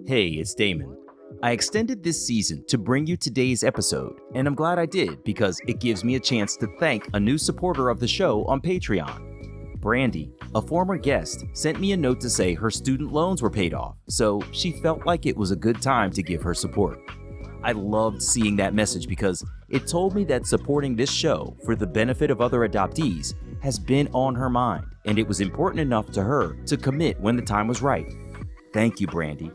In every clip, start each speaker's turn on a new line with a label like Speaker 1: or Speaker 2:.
Speaker 1: Hey, it's Damon. I extended this season to bring you today's episode, and I'm glad I did because it gives me a chance to thank a new supporter of the show on Patreon. Brandy, a former guest, sent me a note to say her student loans were paid off, so she felt like it was a good time to give her support. I loved seeing that message because it told me that supporting this show for the benefit of other adoptees has been on her mind, and it was important enough to her to commit when the time was right. Thank you, Brandy.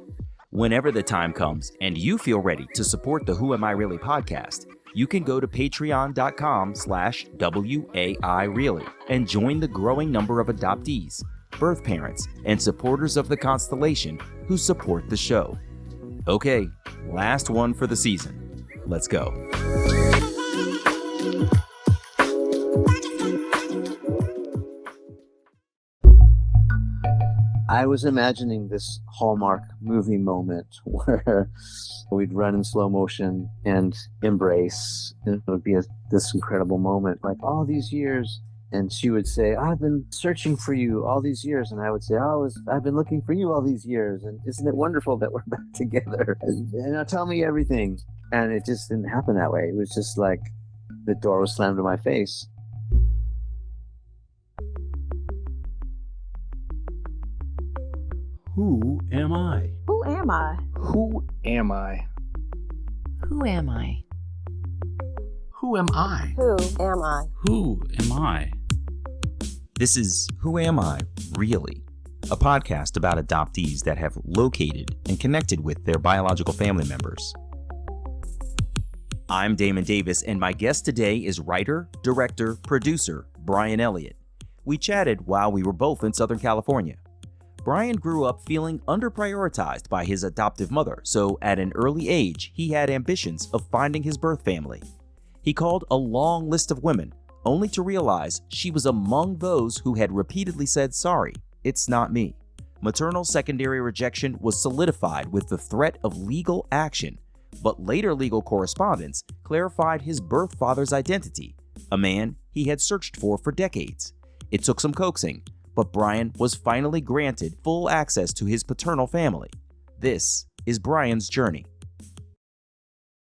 Speaker 1: Whenever the time comes and you feel ready to support the Who Am I Really podcast, you can go to patreon.com/WAIReally and join the growing number of adoptees, birth parents, and supporters of the constellation who support the show. Okay, last one for the season. Let's go.
Speaker 2: I was imagining this Hallmark movie moment where we'd run in slow motion and embrace, and it would be this incredible moment, like all these years. And she would say, I've been searching for you all these years. And I would say, I've been looking for you all these years. And isn't it wonderful that we're back together? And now tell me everything. And it just didn't happen that way. It was just like the door was slammed in my face.
Speaker 3: Who am I?
Speaker 4: Who am I?
Speaker 3: Who am I?
Speaker 5: Who am I?
Speaker 3: Who am I?
Speaker 4: Who am I?
Speaker 3: Who am I?
Speaker 1: This is Who Am I Really? A podcast about adoptees that have located and connected with their biological family members. I'm Damon Davis, and my guest today is writer, director, producer Bryan Elliott. We chatted while we were both in Southern California. Bryan grew up feeling underprioritized by his adoptive mother, so at an early age, he had ambitions of finding his birth family. He called a long list of women, only to realize she was among those who had repeatedly said, "Sorry, it's not me." Maternal secondary rejection was solidified with the threat of legal action, but later legal correspondence clarified his birth father's identity, a man he had searched for decades. It took some coaxing, but Bryan was finally granted full access to his paternal family. This is Bryan's journey.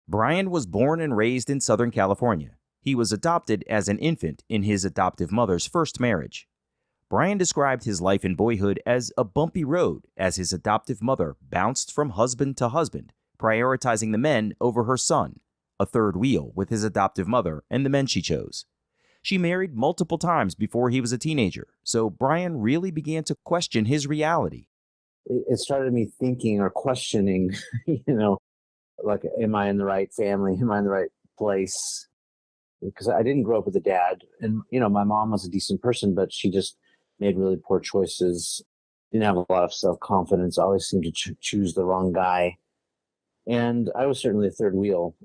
Speaker 1: Bryan was born and raised in Southern California. He was adopted as an infant in his adoptive mother's first marriage. Bryan described his life in boyhood as a bumpy road as his adoptive mother bounced from husband to husband, prioritizing the men over her son, a third wheel with his adoptive mother and the men she chose. She married multiple times before he was a teenager, so Bryan really began to question his reality.
Speaker 2: It started me thinking or questioning, like, am I in the right family? Am I in the right place? Because I didn't grow up with a dad. And, my mom was a decent person, but she just made really poor choices. Didn't have a lot of self-confidence, always seemed to choose the wrong guy. And I was certainly a third wheel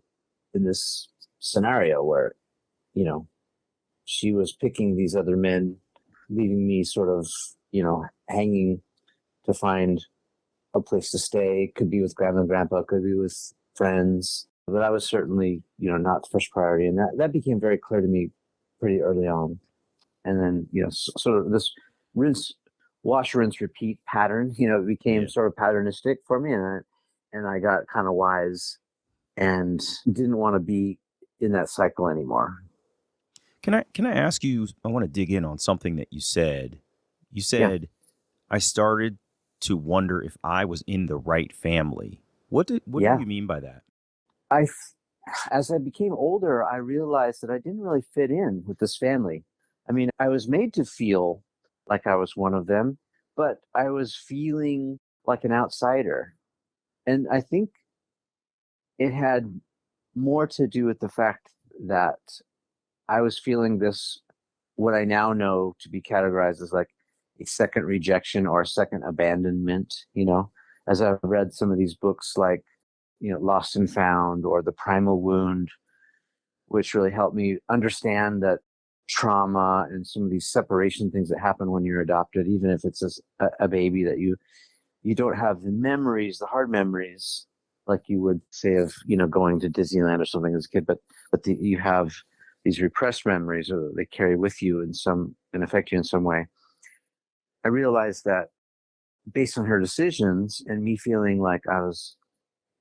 Speaker 2: in this scenario where, she was picking these other men, leaving me sort of, hanging to find a place to stay. Could be with grandma and grandpa, could be with friends. But I was certainly, not first priority. And that became very clear to me pretty early on. And then, sort of this wash, rinse, repeat pattern, it became sort of patternistic for me. And I got kind of wise and didn't want to be in that cycle anymore.
Speaker 1: Can I ask you, I want to dig in on something that you said. You said, I started to wonder if I was in the right family. What do you mean by that?
Speaker 2: As I became older, I realized that I didn't really fit in with this family. I mean, I was made to feel like I was one of them, but I was feeling like an outsider. And I think it had more to do with the fact that I was feeling this, what I now know to be categorized as like a second rejection or a second abandonment, as I've read some of these books like, Lost and Found or The Primal Wound, which really helped me understand that trauma and some of these separation things that happen when you're adopted, even if it's a baby, that you don't have the memories, the hard memories, like you would say of, going to Disneyland or something as a kid, but you have these repressed memories, or they carry with you and affect you in some way. I realized that based on her decisions and me feeling like I was,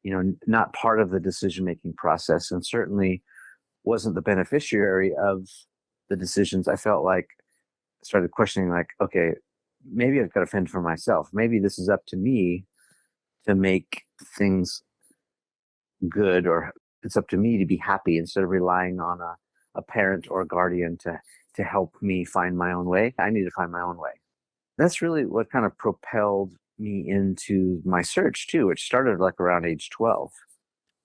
Speaker 2: not part of the decision-making process, and certainly wasn't the beneficiary of the decisions. I felt like I started questioning, like, okay, maybe I've got to fend for myself. Maybe this is up to me to make things good, or it's up to me to be happy instead of relying on a parent or a guardian to help me find my own way. I need to find my own way. That's really what kind of propelled me into my search too, which started like around age 12,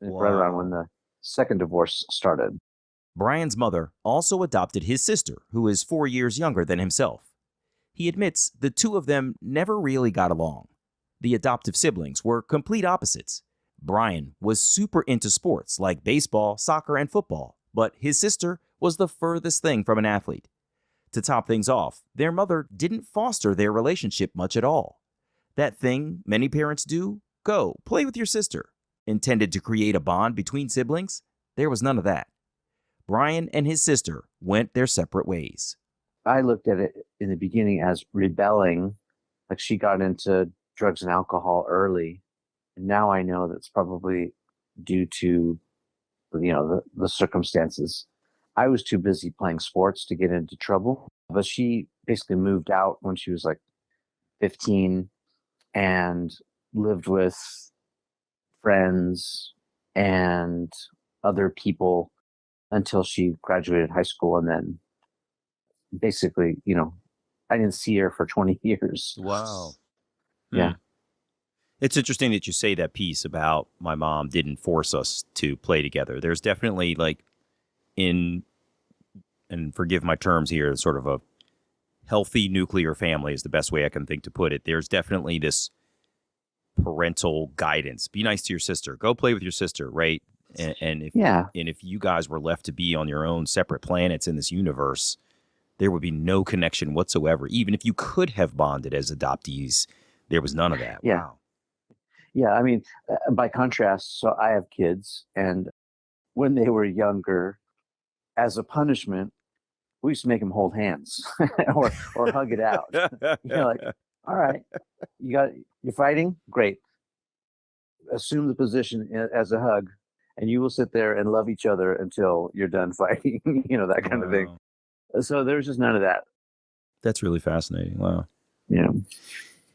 Speaker 2: right around when the second divorce started.
Speaker 1: Bryan's mother also adopted his sister, who is 4 years younger than himself. He admits the two of them never really got along. The adoptive siblings were complete opposites. Bryan was super into sports like baseball, soccer, and football, but his sister was the furthest thing from an athlete. To top things off, their mother didn't foster their relationship much at all. That thing many parents do, go play with your sister, intended to create a bond between siblings, there was none of that. Bryan and his sister went their separate ways.
Speaker 2: I looked at it in the beginning as rebelling, like she got into drugs and alcohol early. And now I know that's probably due to, the circumstances. I was too busy playing sports to get into trouble, but she basically moved out when she was like 15 and lived with friends and other people until she graduated high school. And then basically, I didn't see her for 20 years.
Speaker 1: Wow.
Speaker 2: Yeah.
Speaker 1: It's interesting that you say that piece about my mom didn't force us to play together. There's definitely and forgive my terms here, sort of a healthy nuclear family is the best way I can think to put it. There's definitely this parental guidance. Be nice to your sister. Go play with your sister, right? And if you guys were left to be on your own separate planets in this universe, there would be no connection whatsoever. Even if you could have bonded as adoptees, there was none of that.
Speaker 2: Yeah.
Speaker 1: Wow.
Speaker 2: Yeah. I mean, by contrast, so I have kids, and when they were younger, as a punishment, we used to make them hold hands or hug it out. Like, all right, you're fighting? Great. Assume the position as a hug, and you will sit there and love each other until you're done fighting, that kind of thing. So there's just none of that.
Speaker 1: That's really fascinating. Wow.
Speaker 2: Yeah.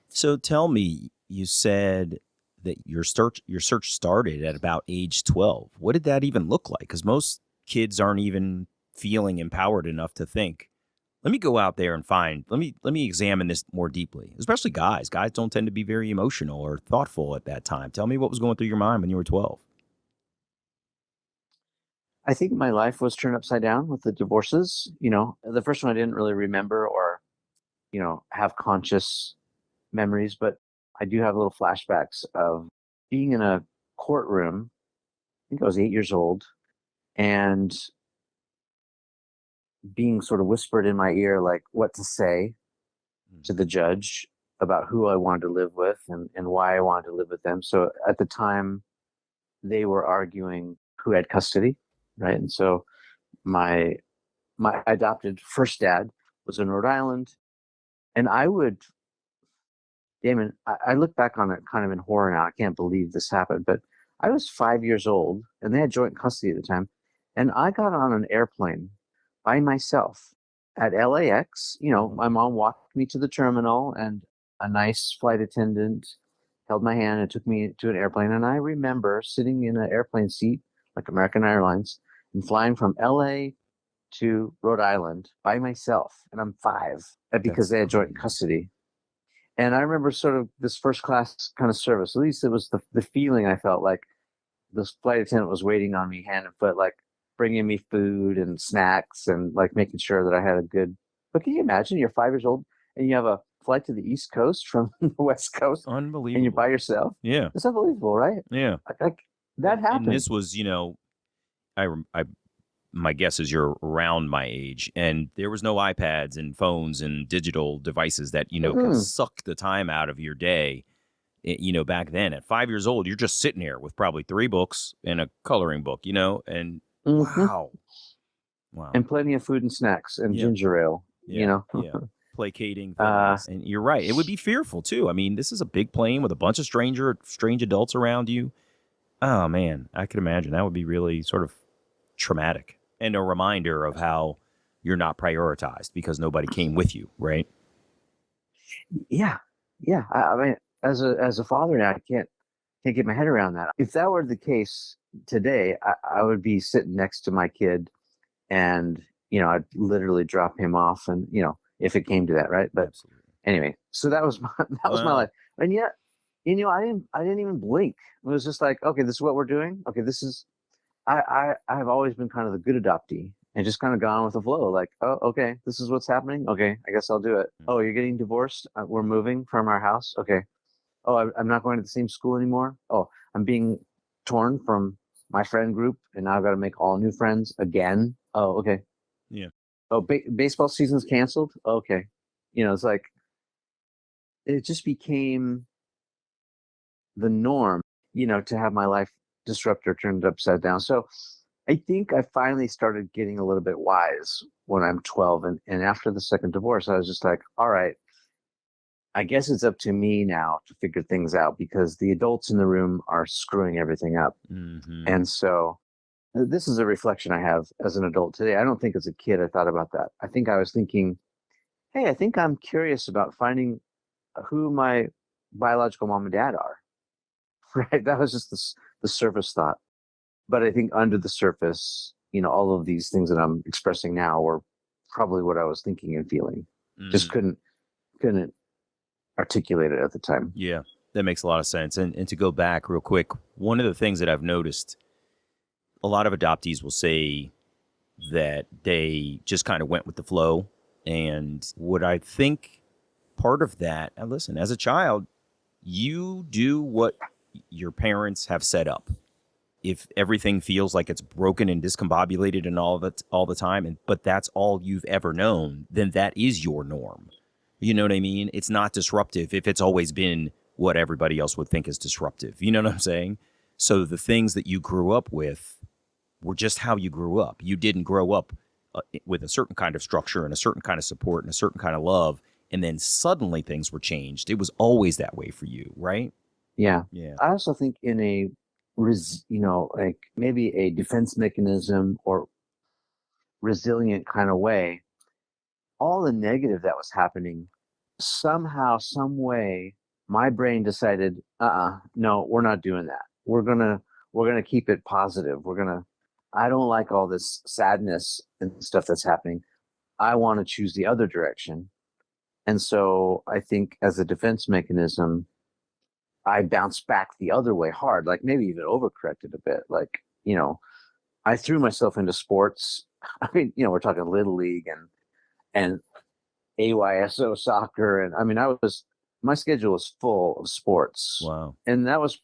Speaker 1: So tell me, you said that your search started at about age 12. What did that even look like? Because most kids aren't even feeling empowered enough to think, let me go out there and let me examine this more deeply. Especially guys. Guys don't tend to be very emotional or thoughtful at that time. Tell me what was going through your mind when you were 12.
Speaker 2: I think my life was turned upside down with the divorces. The first one I didn't really remember or, have conscious memories, but I do have little flashbacks of being in a courtroom. I think I was 8 years old, and being sort of whispered in my ear, like what to say to the judge about who I wanted to live with and why I wanted to live with them. So at the time, they were arguing who had custody, right? And so my adopted first dad was in Rhode Island, and Damon, I look back on it kind of in horror now. I can't believe this happened, but I was 5 years old, and they had joint custody at the time, and I got on an airplane by myself at LAX. My mom walked me to the terminal, and a nice flight attendant held my hand and took me to an airplane. And I remember sitting in an airplane seat, like American Airlines, and flying from LA to Rhode Island by myself. And I'm 5 because they had joint custody. And I remember sort of this first class kind of service. At least it was the feeling I felt like this flight attendant was waiting on me hand and foot, like bringing me food and snacks and like making sure that I had a good. But can you imagine you're 5 years old and you have a flight to the East Coast from the West Coast?
Speaker 1: Unbelievable.
Speaker 2: And you're by yourself?
Speaker 1: Yeah.
Speaker 2: It's unbelievable, right?
Speaker 1: Yeah.
Speaker 2: Like that happened.
Speaker 1: And this was, my guess is you're around my age, and there was no iPads and phones and digital devices that, can suck the time out of your day. Back then at 5 years old, you're just sitting here with probably 3 books and a coloring book, and wow.
Speaker 2: And plenty of food and snacks and ginger ale,
Speaker 1: Yeah. placating
Speaker 2: Uh,
Speaker 1: things. And you're right. It would be fearful too. I mean, this is a big plane with a bunch of strange adults around you. Oh man, I could imagine that would be really sort of traumatic and a reminder of how you're not prioritized because nobody came with you, right?
Speaker 2: yeah, yeah. I mean, as a father now, I can't get my head around that. If that were the case today, I would be sitting next to my kid, and I'd literally drop him off, and if it came to that, right? But
Speaker 1: Absolutely.
Speaker 2: anyway, so that was my
Speaker 1: Well,
Speaker 2: life, and yet, I didn't even blink. It was just like, okay, this is what we're doing. Okay, this is I've always been kind of the good adoptee and just kind of gone with the flow. Like, oh, okay, this is what's happening. Okay, I guess I'll do it. Oh, you're getting divorced. We're moving from our house. Okay. Oh, I'm not going to the same school anymore. Oh, I'm being torn from my friend group, and now I've got to make all new friends again. Oh, okay.
Speaker 1: yeah.
Speaker 2: Oh, baseball season's canceled. Okay. It's like it just became the norm, to have my life disruptor turned upside down. So I think I finally started getting a little bit wise when I'm 12. And after the second divorce, I was just like, all right, I guess it's up to me now to figure things out because the adults in the room are screwing everything up.
Speaker 1: Mm-hmm.
Speaker 2: And so this is a reflection I have as an adult today. I don't think as a kid I thought about that. I think I was thinking, hey, I think I'm curious about finding who my biological mom and dad are. Right? That was just the surface thought. But I think under the surface, all of these things that I'm expressing now were probably what I was thinking and feeling. Just couldn't articulate it at the time.
Speaker 1: Yeah, that makes a lot of sense. And to go back real quick, one of the things that I've noticed, a lot of adoptees will say that they just kind of went with the flow. And what I think part of that, and listen, as a child, you do what your parents have set up. If everything feels like it's broken and discombobulated and all the time, but that's all you've ever known, then that is your norm. You know what I mean? It's not disruptive if it's always been what everybody else would think is disruptive. You know what I'm saying? So the things that you grew up with were just how you grew up. You didn't grow up with a certain kind of structure and a certain kind of support and a certain kind of love, and then suddenly things were changed. It was always that way for you, right?
Speaker 2: Yeah.
Speaker 1: Yeah.
Speaker 2: I also think in a like maybe a defense mechanism or resilient kind of way, all the negative that was happening, somehow, some way, my brain decided, no, we're not doing that. We're gonna keep it positive. I don't like all this sadness and stuff that's happening. I want to choose the other direction. And so I think as a defense mechanism, I bounced back the other way hard, like maybe even overcorrected a bit. Like, I threw myself into sports. I mean, we're talking Little League and AYSO soccer. And I mean, my schedule was full of sports.
Speaker 1: Wow.
Speaker 2: And that was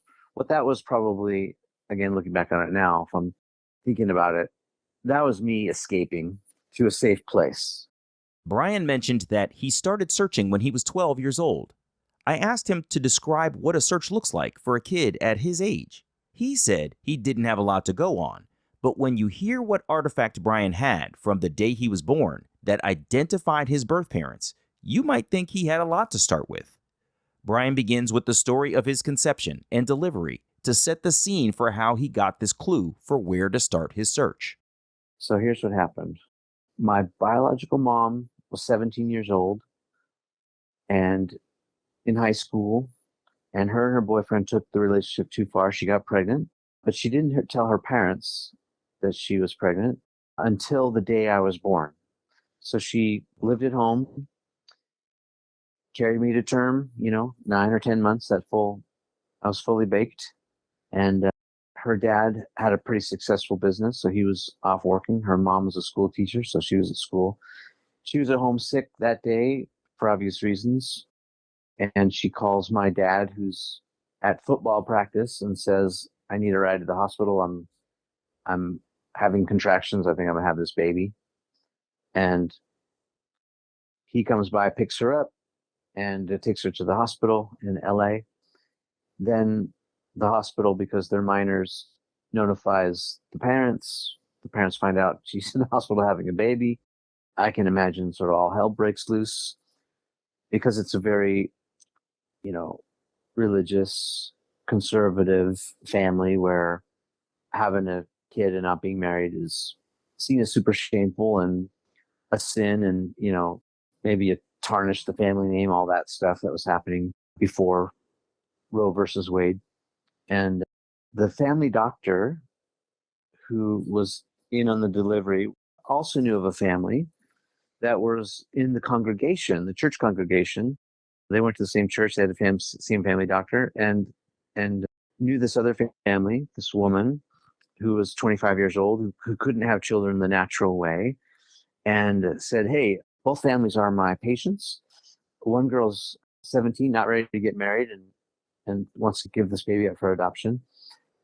Speaker 2: probably, again, looking back on it now, if I'm thinking about it, that was me escaping to a safe place.
Speaker 1: Bryan mentioned that he started searching when he was 12 years old. I asked him to describe what a search looks like for a kid at his age. He said he didn't have a lot to go on, but when you hear what artifact Bryan had from the day he was born that identified his birth parents, you might think he had a lot to start with. Bryan begins with the story of his conception and delivery to set the scene for how he got this clue for where to start his search.
Speaker 2: So here's what happened. My biological mom was 17 years old and in high school, and her boyfriend took the relationship too far. She got pregnant, but she didn't tell her parents that she was pregnant until the day I was born. So she lived at home, carried me to term, 9 or 10 months. I was fully baked. And her dad had a pretty successful business, so he was off working. Her mom was a school teacher, so she was at school. She was at home sick that day for obvious reasons. And she calls my dad, who's at football practice, and says, I need a ride to the hospital. I'm having contractions. I think I'm gonna have this baby. And he comes by, picks her up, and takes her to the hospital in LA. Then the hospital, because they're minors, notifies the parents. The parents find out she's in the hospital having a baby. I can imagine sort of all hell breaks loose. because it's a very, you know, religious, conservative family where having a kid and not being married is seen as super shameful and a sin, and maybe it tarnished the family name, all that stuff that was happening before Roe versus Wade. And the family doctor who was in on the delivery also knew of a family that was in the congregation, the church congregation. They went to the same church. They had the same family doctor, and knew this other family, this woman who was 25 years old, who couldn't have children the natural way, and said, "Hey, both families are my patients. One girl's 17, not ready to get married, and wants to give this baby up for adoption.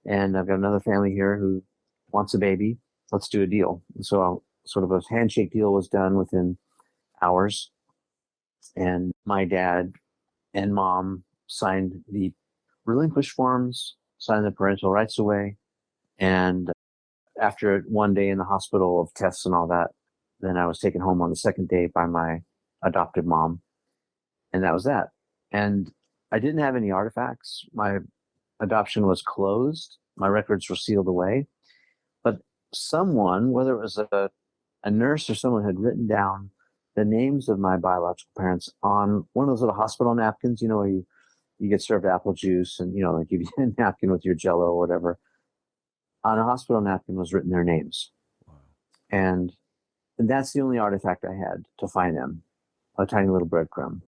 Speaker 2: And I've got another family here who wants a baby. Let's do a deal." And so sort of a handshake deal was done within hours. And my dad and mom signed the relinquish forms, signed the parental rights away. And after one day in the hospital of tests and all that, then I was taken home on the second day by my adoptive mom. And that was that. And I didn't have any artifacts. My adoption was closed. My records were sealed away. But someone, whether it was a nurse or someone, had written down the names of my biological parents on one of those little hospital napkins, where you get served apple juice and, they give you a napkin with your Jell-O or whatever. On a hospital napkin was written their names.
Speaker 1: Wow.
Speaker 2: And that's the only artifact I had to find them, a tiny little breadcrumb.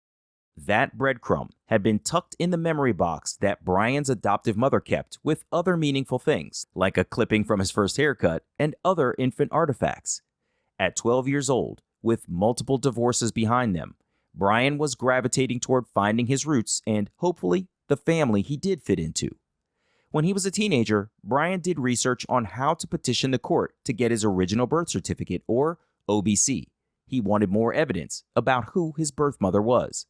Speaker 1: That breadcrumb had been tucked in the memory box that Bryan's adoptive mother kept with other meaningful things, like a clipping from his first haircut and other infant artifacts. At 12 years old, with multiple divorces behind them, Bryan was gravitating toward finding his roots and, hopefully, the family he did fit into. When he was a teenager, Bryan did research on how to petition the court to get his original birth certificate, or OBC. He wanted more evidence about who his birth mother was.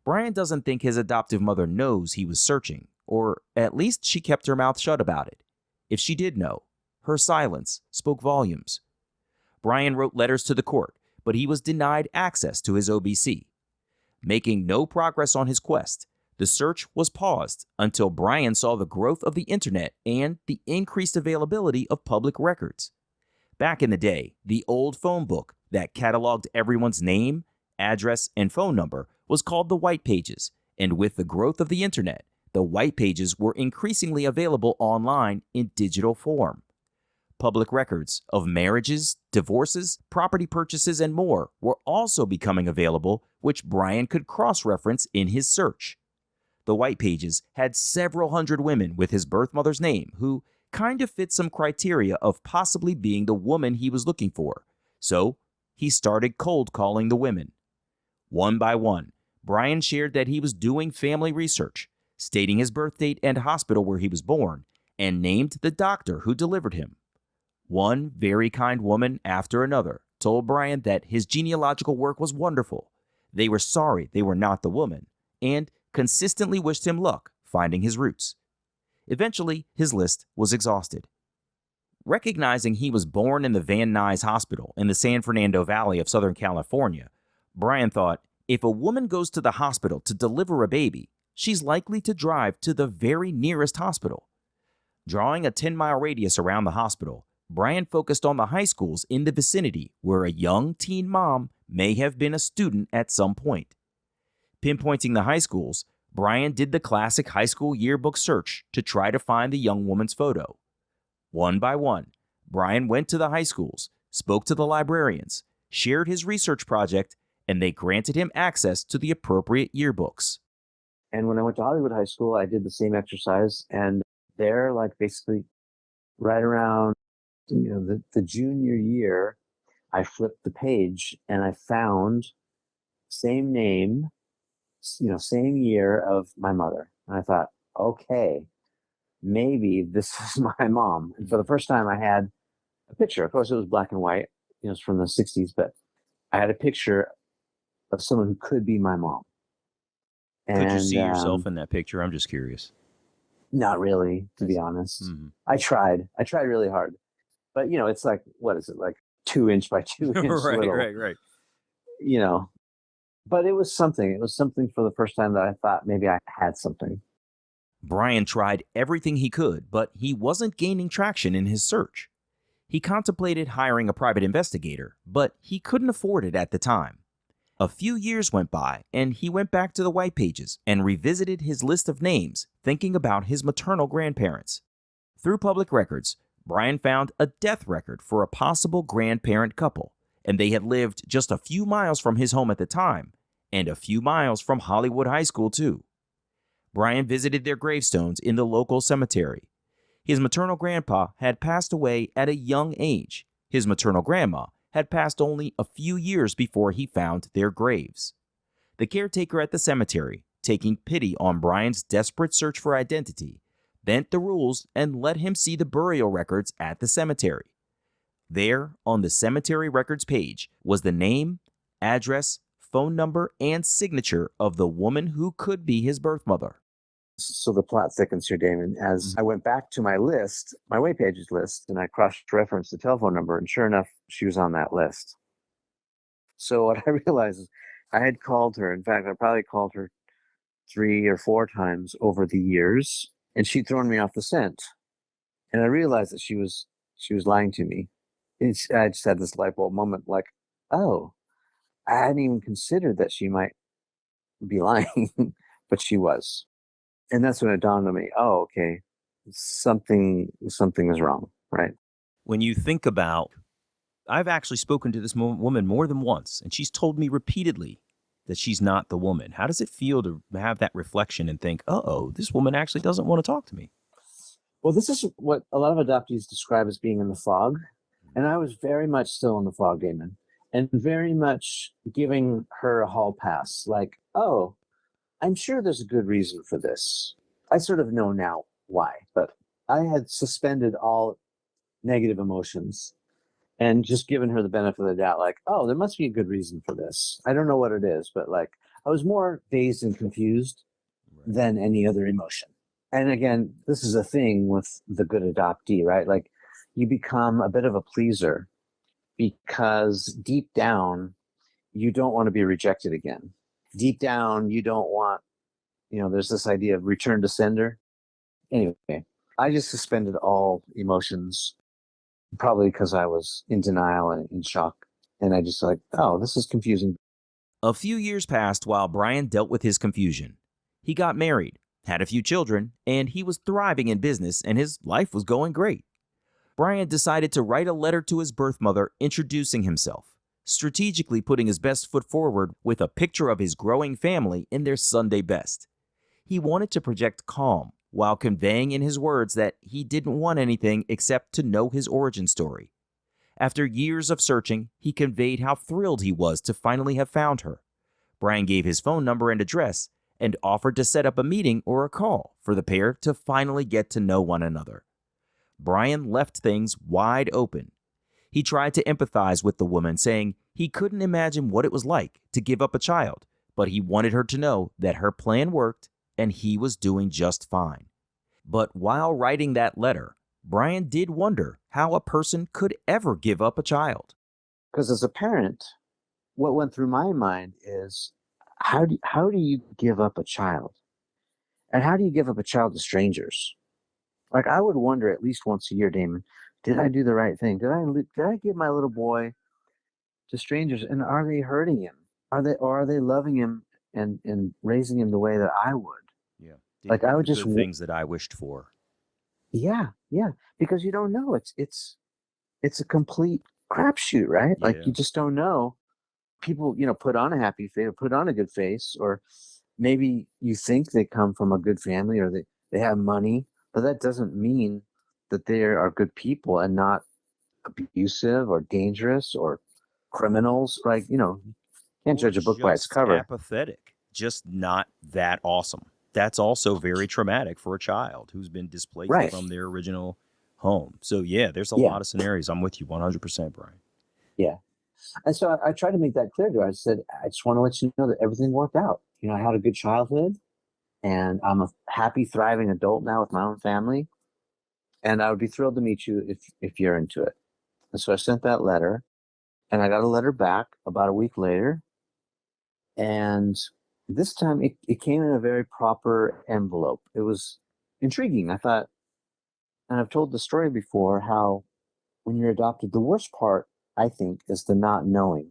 Speaker 1: Bryan doesn't think his adoptive mother knows he was searching, or at least she kept her mouth shut about it. If she did know, her silence spoke volumes. Bryan wrote letters to the court, but he was denied access to his OBC. Making no progress on his quest, the search was paused until Bryan saw the growth of the internet and the increased availability of public records. Back in the day, the old phone book that cataloged everyone's name, address, and phone number was called the White Pages, and with the growth of the internet, the White Pages were increasingly available online in digital form. Public records of marriages, divorces, property purchases, and more were also becoming available, which Bryan could cross-reference in his search. The White Pages had several hundred women with his birth mother's name who kind of fit some criteria of possibly being the woman he was looking for, so he started cold calling the women. One by one, Bryan shared that he was doing family research, stating his birth date and hospital where he was born, and named the doctor who delivered him. One very kind woman after another told Bryan that his genealogical work was wonderful. They were sorry they were not the woman, and consistently wished him luck finding his roots. Eventually, his list was exhausted. Recognizing he was born in the Van Nuys Hospital in the San Fernando Valley of Southern California, Bryan thought, if a woman goes to the hospital to deliver a baby, she's likely to drive to the very nearest hospital. Drawing a 10-mile radius around the hospital, Bryan focused on the high schools in the vicinity where a young teen mom may have been a student at some point. Pinpointing the high schools, Bryan did the classic high school yearbook search to try to find the young woman's photo. One by one, Bryan went to the high schools, spoke to the librarians, shared his research project, and they granted him access to the appropriate yearbooks.
Speaker 2: And when I went to Hollywood High School, I did the same exercise. And there, basically right around the junior year, I flipped the page and I found same name, same year of my mother. And I thought, okay, maybe this is my mom. And for the first time, I had a picture. Of course, it was black and white. It's from the 60s, but I had a picture of someone who could be my mom.
Speaker 1: Could you see yourself in that picture? I'm just curious.
Speaker 2: Not really, to be honest.
Speaker 1: Mm-hmm.
Speaker 2: I tried really hard. But, it's what is it, 2 inch by 2 inch
Speaker 1: right,
Speaker 2: little.
Speaker 1: right.
Speaker 2: But it was something. It was something for the first time that I thought maybe I had something.
Speaker 1: Bryan tried everything he could, but he wasn't gaining traction in his search. He contemplated hiring a private investigator, but he couldn't afford it at the time. A few years went by, and he went back to the white pages and revisited his list of names, thinking about his maternal grandparents. Through public records, Bryan found a death record for a possible grandparent couple, and they had lived just a few miles from his home at the time, and a few miles from Hollywood High School, too. Bryan visited their gravestones in the local cemetery. His maternal grandpa had passed away at a young age. His maternal grandma had passed only a few years before he found their graves. The caretaker at the cemetery, taking pity on Bryan's desperate search for identity, bent the rules and let him see the burial records at the cemetery. There, on the cemetery records page, was the name, address, phone number, and signature of the woman who could be his birth mother.
Speaker 2: So the plot thickens here, Damon, as I went back to my list, my White Pages list, and I cross-referenced the telephone number, and sure enough, she was on that list. So what I realized is I had called her. In fact, I probably called her 3 or 4 times over the years, and she'd thrown me off the scent. And I realized that she was lying to me. I just had this light bulb moment, like, oh, I hadn't even considered that she might be lying, but she was. And that's when it dawned on me, oh, okay, something is wrong, right?
Speaker 1: When you think about, I've actually spoken to this woman more than once, and she's told me repeatedly that she's not the woman. How does it feel to have that reflection and think, uh-oh, this woman actually doesn't want to talk to me?
Speaker 2: Well, this is what a lot of adoptees describe as being in the fog. And I was very much still in the fog, Damon, and very much giving her a hall pass. Like, oh, I'm sure there's a good reason for this. I sort of know now why, but I had suspended all negative emotions and just given her the benefit of the doubt, like, oh, there must be a good reason for this. I don't know what it is, but like, I was more dazed and confused than any other emotion. And again, this is a thing with the good adoptee, right? Like, you become a bit of a pleaser because deep down, you don't want to be rejected again. Deep down, you don't want, there's this idea of return to sender. Anyway, I just suspended all emotions, probably because I was in denial and in shock. And I just like, oh, this is confusing.
Speaker 1: A few years passed while Bryan dealt with his confusion. He got married, had a few children, and he was thriving in business, and his life was going great. Bryan decided to write a letter to his birth mother introducing himself, strategically putting his best foot forward with a picture of his growing family in their Sunday best. He wanted to project calm while conveying in his words that he didn't want anything except to know his origin story. After years of searching, he conveyed how thrilled he was to finally have found her. Bryan gave his phone number and address and offered to set up a meeting or a call for the pair to finally get to know one another. Bryan left things wide open. He tried to empathize with the woman, saying he couldn't imagine what it was like to give up a child, but he wanted her to know that her plan worked and he was doing just fine. But while writing that letter, Bryan did wonder how a person could ever give up a child.
Speaker 2: Because as a parent, what went through my mind is, how do you give up a child? And how do you give up a child to strangers? Like, I would wonder at least once a year, Damon, did I do the right thing? Did I give my little boy to strangers, and are they hurting him? Are they loving him and raising him the way that I would?
Speaker 1: Yeah.
Speaker 2: Like, I would just
Speaker 1: things that I wished for.
Speaker 2: Yeah, because you don't know. It's a complete crapshoot, right?
Speaker 1: Yeah.
Speaker 2: Like, you just don't know. People, put on a happy face or put on a good face, or maybe you think they come from a good family or they have money, but that doesn't mean that they are good people and not abusive or dangerous or criminals. Like, can't judge a book by its cover.
Speaker 1: Apathetic, just not that awesome. That's also very traumatic for a child who's been displaced from their original home. So yeah, there's a lot of scenarios. I'm with you 100%, Bryan.
Speaker 2: Yeah. And so I tried to make that clear to her. I said, I just want to let you know that everything worked out. I had a good childhood, and I'm a happy, thriving adult now with my own family. And I would be thrilled to meet you if you're into it. And so I sent that letter, and I got a letter back about a week later. And this time it came in a very proper envelope. It was intriguing. I thought, and I've told the story before, how when you're adopted, the worst part, I think, is the not knowing,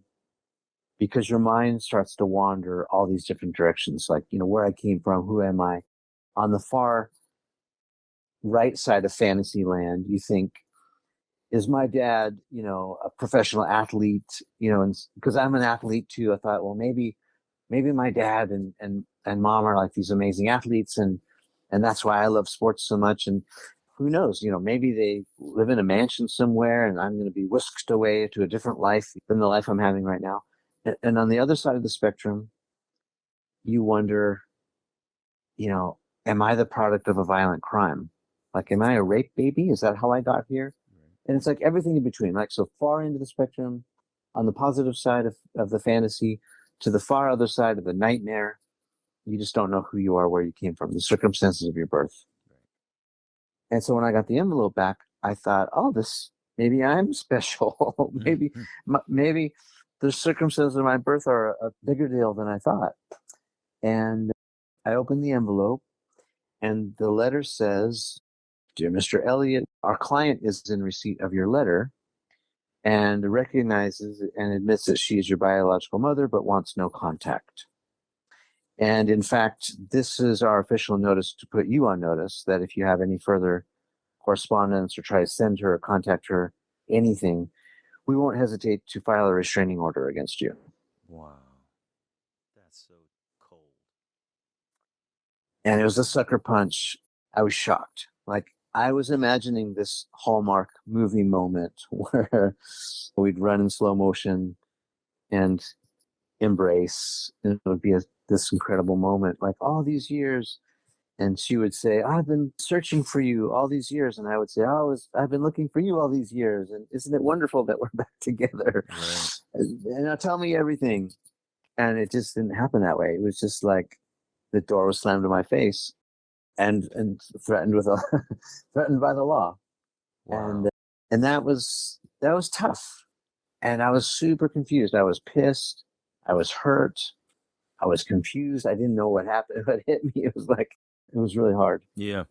Speaker 2: because your mind starts to wander all these different directions, like, where I came from, who am I? On the far right side of fantasy land, you think, is my dad, a professional athlete? And because I'm an athlete too, I thought, well, maybe my dad and mom are like these amazing athletes, and that's why I love sports so much. And who knows, maybe they live in a mansion somewhere and I'm going to be whisked away to a different life than the life I'm having right now. And on the other side of the spectrum, you wonder, am I the product of a violent crime? Like, am I a rape baby? Is that how I got here? And it's like everything in between, like so far into the spectrum, on the positive side of the fantasy, to the far other side of the nightmare. You just don't know who you are, where you came from, the circumstances of your birth. And so when I got the envelope back, I thought, oh, maybe I'm special. maybe the circumstances of my birth are a bigger deal than I thought. And I opened the envelope, and the letter says, "Dear Mr. Elliott, our client is in receipt of your letter and recognizes and admits that she is your biological mother, but wants no contact. And in fact, this is our official notice to put you on notice that if you have any further correspondence or try to send her or contact her, anything, we won't hesitate to file a restraining order against you."
Speaker 1: Wow. That's so cold.
Speaker 2: And it was a sucker punch. I was shocked. Like, I was imagining this Hallmark movie moment where we'd run in slow motion and embrace, and it would be this incredible moment, like all these years. And she would say, "I've been searching for you all these years." And I would say, "I've been looking for you all these years. And isn't it wonderful that we're back together?"
Speaker 1: Right.
Speaker 2: And now tell me everything. And it just didn't happen that way. It was just like the door was slammed in my face and threatened threatened by the law.
Speaker 1: Wow.
Speaker 2: And that was tough. And I was super confused. I was pissed. I was hurt. I was confused. I didn't know what happened. What hit me. It was really hard.
Speaker 1: Yeah.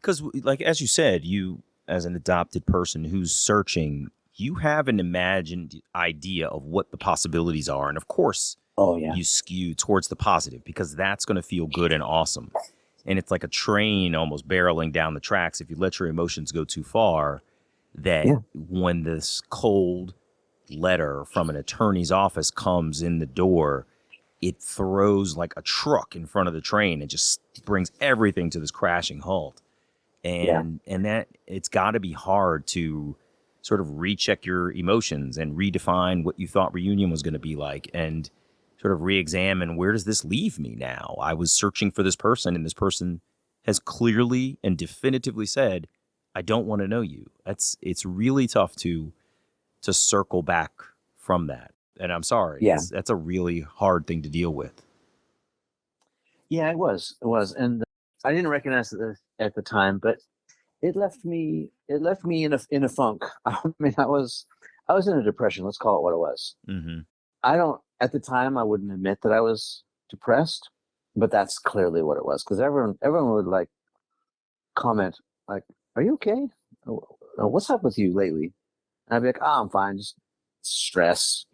Speaker 1: Because, like, as you said, you, as an adopted person who's searching, you have an imagined idea of what the possibilities are. And of course,
Speaker 2: Oh yeah.
Speaker 1: you skew towards the positive because that's going to feel good and awesome. And it's like a train almost barreling down the tracks. If you let your emotions go too far, that when this cold letter from an attorney's office comes in the door, it throws like a truck in front of the train and just brings everything to this crashing halt. And that it's got to be hard to sort of recheck your emotions and redefine what you thought reunion was going to be like, and sort of re-examine, where does this leave me now? I was searching for this person, and this person has clearly and definitively said, "I don't want to know you." It's really tough to circle back from that. And I'm sorry.
Speaker 2: Yeah.
Speaker 1: That's a really hard thing to deal with.
Speaker 2: Yeah, it was. And I didn't recognize it at the time, but it left me in a funk. I mean, I was in a depression. Let's call it what it was.
Speaker 1: Mm-hmm.
Speaker 2: At the time, I wouldn't admit that I was depressed, but that's clearly what it was, because everyone would like comment like, "Are you okay? What's up with you lately?" And I'd be like, "Oh, I'm fine, just stress,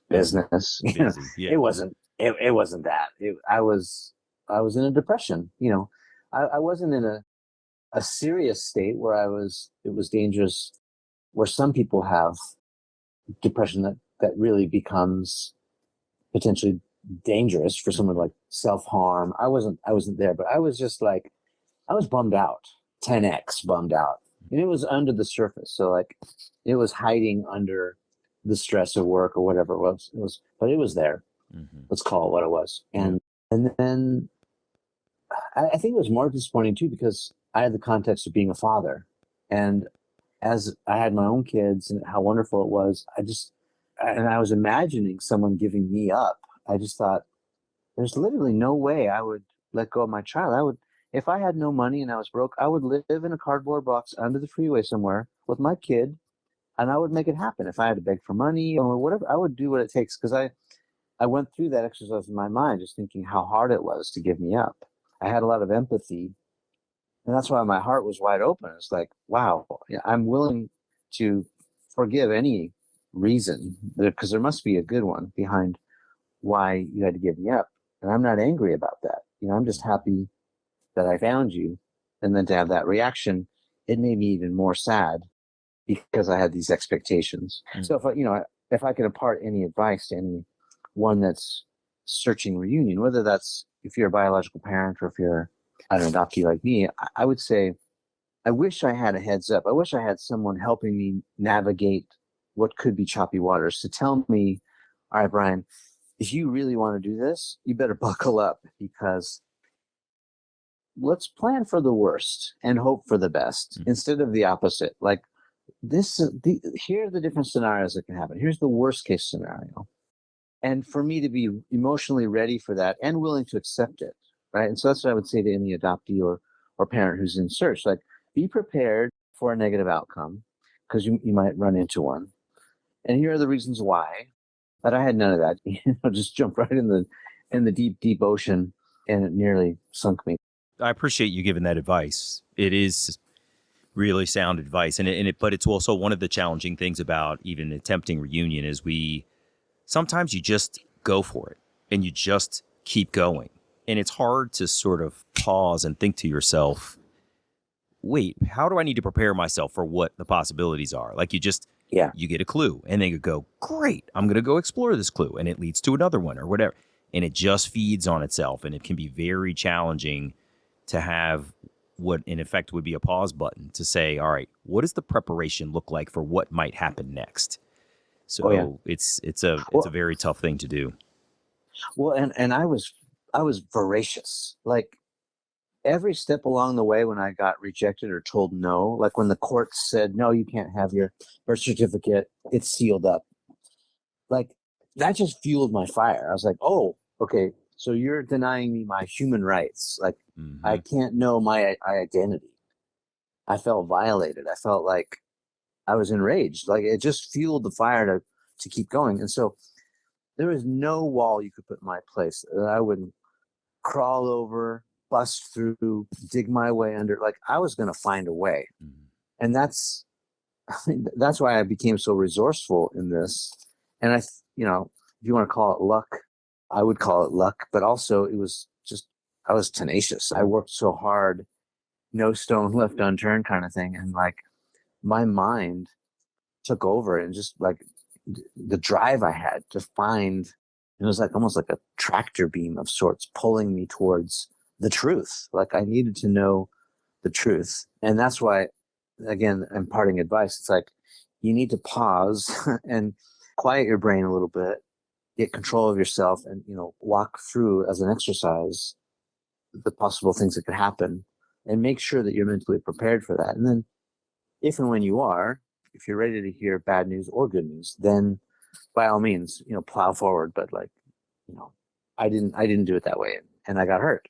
Speaker 2: business."
Speaker 1: Busy, yeah.
Speaker 2: It wasn't that. I was in a depression. I wasn't in a serious state where it was dangerous, where some people have depression that really becomes potentially dangerous for someone, like self-harm. I wasn't there, but I was just like, I was bummed out, 10x bummed out. And it was under the surface. So like, it was hiding under the stress of work or whatever it was, but it was there.
Speaker 1: Mm-hmm.
Speaker 2: Let's call it what it was. And then I think it was more disappointing too, because I had the context of being a father. And as I had my own kids and how wonderful it was, and I was imagining someone giving me up. I just thought, there's literally no way I would let go of my child. If I had no money and I was broke, I would live in a cardboard box under the freeway somewhere with my kid, and I would make it happen. If I had to beg for money or whatever, I would do what it takes, because I went through that exercise in my mind, just thinking how hard it was to give me up. I had a lot of empathy, and that's why my heart was wide open. It's like, wow, yeah, I'm willing to forgive any reason, because there must be a good one behind why you had to give me up. And I'm not angry about that. I'm just happy that I found you. And then to have that reaction, it made me even more sad because I had these expectations. So if I could impart any advice to anyone that's searching reunion, whether that's if you're a biological parent or if you're an adoptee like me, I would say, I wish I had a heads up. I wish I had someone helping me navigate what could be choppy waters to tell me, all right, Bryan, if you really want to do this, you better buckle up, because let's plan for the worst and hope for the best instead of the opposite. Like here are the different scenarios that can happen. Here's the worst case scenario. And for me to be emotionally ready for that and willing to accept it. Right. And so that's what I would say to any adoptee or parent who's in search. Like, be prepared for a negative outcome, because you might run into one. And here are the reasons why. But I had none of that. Just jumped right in the deep, deep ocean, and it nearly sunk me.
Speaker 1: I appreciate you giving that advice. It is really sound advice. But it's also one of the challenging things about even attempting reunion is sometimes you just go for it and you just keep going. And it's hard to sort of pause and think to yourself, wait, how do I need to prepare myself for what the possibilities are? Like you get a clue and then you go, great, I'm going to go explore this clue. And it leads to another one or whatever. And it just feeds on itself. And it can be very challenging to have what in effect would be a pause button to say, all right, what does the preparation look like for what might happen next? So it's a very tough thing to do.
Speaker 2: Well, and I was voracious. Like, every step along the way when I got rejected or told no, like when the court said, no, you can't have your birth certificate, it's sealed up. Like, that just fueled my fire. I was like, oh, okay, so you're denying me my human rights. Like, I can't know my identity. I felt violated. I felt like I was enraged. Like, it just fueled the fire to keep going. And so there was no wall you could put in my place that I wouldn't crawl over, bust through, dig my way under. Like, I was going to find a way. And that's why I became so resourceful in this. And if you want to call it luck, I would call it luck, but also it was just, I was tenacious. I worked so hard, no stone left unturned kind of thing. And like, my mind took over, and just like the drive I had to find, it was like almost like a tractor beam of sorts pulling me towards the truth. Like, I needed to know the truth. And that's why, again, imparting advice, it's like, you need to pause and quiet your brain a little bit, get control of yourself, and, walk through as an exercise the possible things that could happen, and make sure that you're mentally prepared for that. And then if and when you are, if you're ready to hear bad news or good news, then by all means, plow forward. But like, I didn't do it that way, and I got hurt.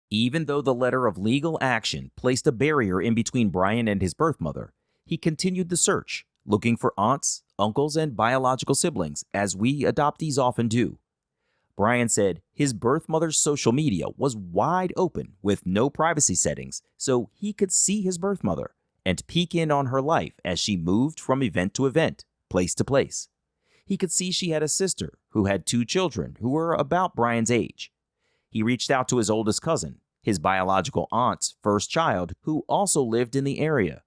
Speaker 1: Even though the letter of legal action placed a barrier in between Bryan and his birth mother, he continued the search, looking for aunts, uncles, and biological siblings, as we adoptees often do. Bryan said his birth mother's social media was wide open with no privacy settings, so he could see his birth mother and peek in on her life as she moved from event to event, place to place. He could see she had a sister who had 2 children who were about Bryan's age. He reached out to his oldest cousin, his biological aunt's first child, who also lived in the area.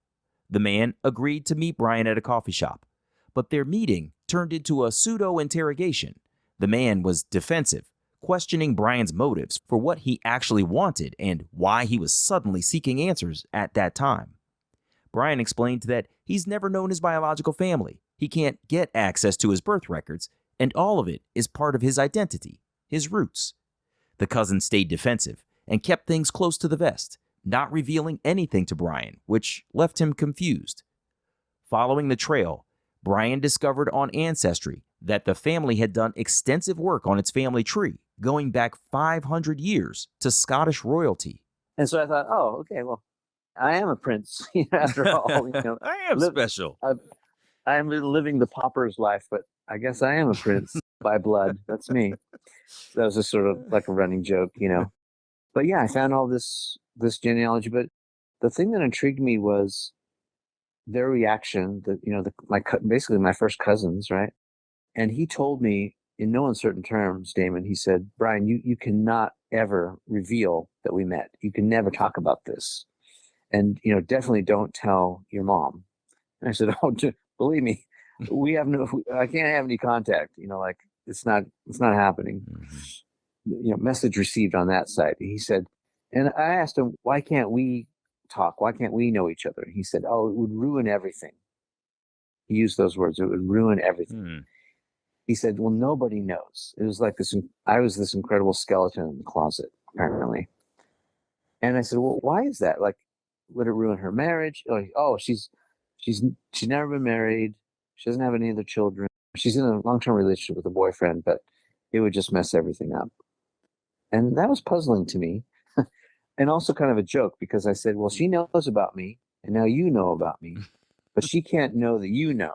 Speaker 1: The man agreed to meet Bryan at a coffee shop, but their meeting turned into a pseudo-interrogation. The man was defensive, questioning Bryan's motives for what he actually wanted and why he was suddenly seeking answers at that time. Bryan explained that he's never known his biological family, he can't get access to his birth records, and all of it is part of his identity, his roots. The cousin stayed defensive and kept things close to the vest, not revealing anything to Bryan, which left him confused. Following the trail, Bryan discovered on Ancestry that the family had done extensive work on its family tree, going back 500 years to Scottish royalty.
Speaker 2: And so I thought, oh, okay, well, I am a prince after all.
Speaker 1: I am special.
Speaker 2: I am living the pauper's life, but I guess I am a prince. by blood. That's me. That was a sort of like a running joke, But yeah, I found all this genealogy. But the thing that intrigued me was their reaction. Basically my first cousins, right? And he told me in no uncertain terms, Damon. He said, "Bryan, you cannot ever reveal that we met. You can never talk about this, and definitely don't tell your mom." And I said, "Oh, believe me, I can't have any contact. Like it's not happening." Message received on that side. He said, and I asked him, "Why can't we talk? Why can't we know each other?" He said, "Oh, it would ruin everything." He used those words. It would ruin everything. He said, "Well, nobody knows." It was like this. I was this incredible skeleton in the closet, apparently. And I said, "Well, why is that? Like, would it ruin her marriage?" Like, oh, she's never been married. She doesn't have any other children. She's in a long-term relationship with a boyfriend, but it would just mess everything up. And that was puzzling to me, and also kind of a joke because I said, "Well, she knows about me, and now you know about me, but she can't know that you know,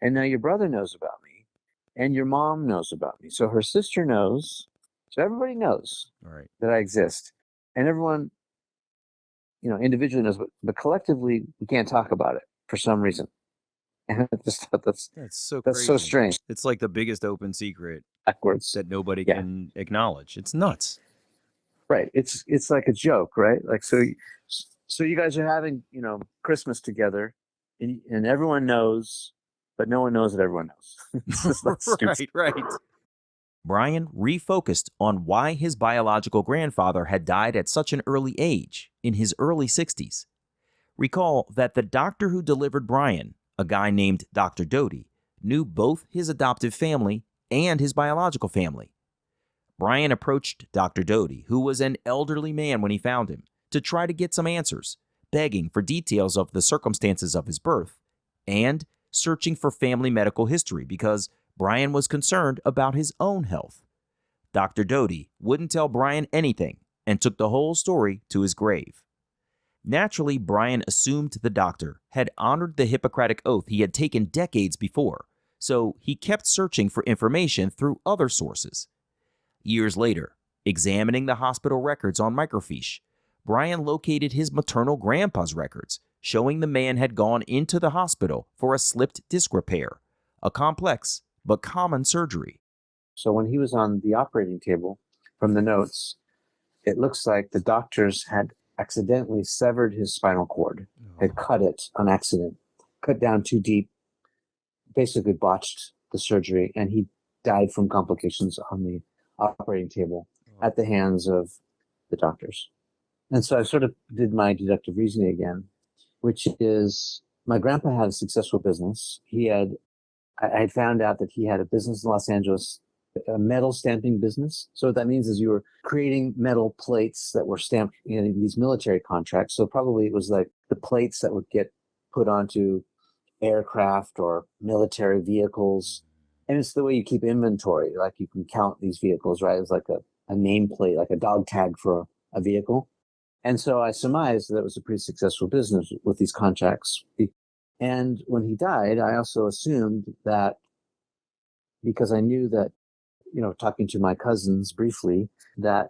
Speaker 2: and now your brother knows about me, and your mom knows about me. So her sister knows, so everybody knows that I exist, and everyone, individually knows, but collectively we can't talk about it for some reason." And I just thought that's
Speaker 1: so
Speaker 2: that's
Speaker 1: crazy.
Speaker 2: so strange.
Speaker 1: It's like the biggest open secret
Speaker 2: Backwards.
Speaker 1: that nobody
Speaker 2: Yeah.
Speaker 1: can acknowledge. It's nuts.
Speaker 2: Right. It's like a joke, right? Like so you guys are having, Christmas together and everyone knows, but no one knows that everyone knows. It's just like stupid.
Speaker 1: Right. Bryan refocused on why his biological grandfather had died at such an early age, in his early 60s. Recall that the doctor who delivered Bryan, a guy named Dr. Doty, knew both his adoptive family and his biological family. Bryan approached Dr. Doty, who was an elderly man when he found him, to try to get some answers, begging for details of the circumstances of his birth, and searching for family medical history because Bryan was concerned about his own health. Dr. Doty wouldn't tell Bryan anything and took the whole story to his grave. Naturally, Bryan assumed the doctor had honored the Hippocratic Oath he had taken decades before, so he kept searching for information through other sources. Years later, examining the hospital records on microfiche, Bryan located his maternal grandpa's records, showing the man had gone into the hospital for a slipped disc repair, a complex but common surgery.
Speaker 2: So when he was on the operating table, from the notes, it looks like the doctors had accidentally severed his spinal cord, had cut it on accident, cut down too deep, basically botched the surgery, and he died from complications on the operating table at the hands of the doctors. And so I sort of did my deductive reasoning again, which is my grandpa had a successful business. I had found out that he had a business in Los Angeles, a metal stamping business. So what that means is you were creating metal plates that were stamped in these military contracts. So probably it was like the plates that would get put onto aircraft or military vehicles. And it's the way you keep inventory. Like you can count these vehicles, right? It's like a nameplate, like a dog tag for a vehicle. And so I surmised that it was a pretty successful business with these contracts. And when he died, I also assumed that because I knew that, talking to my cousins briefly, that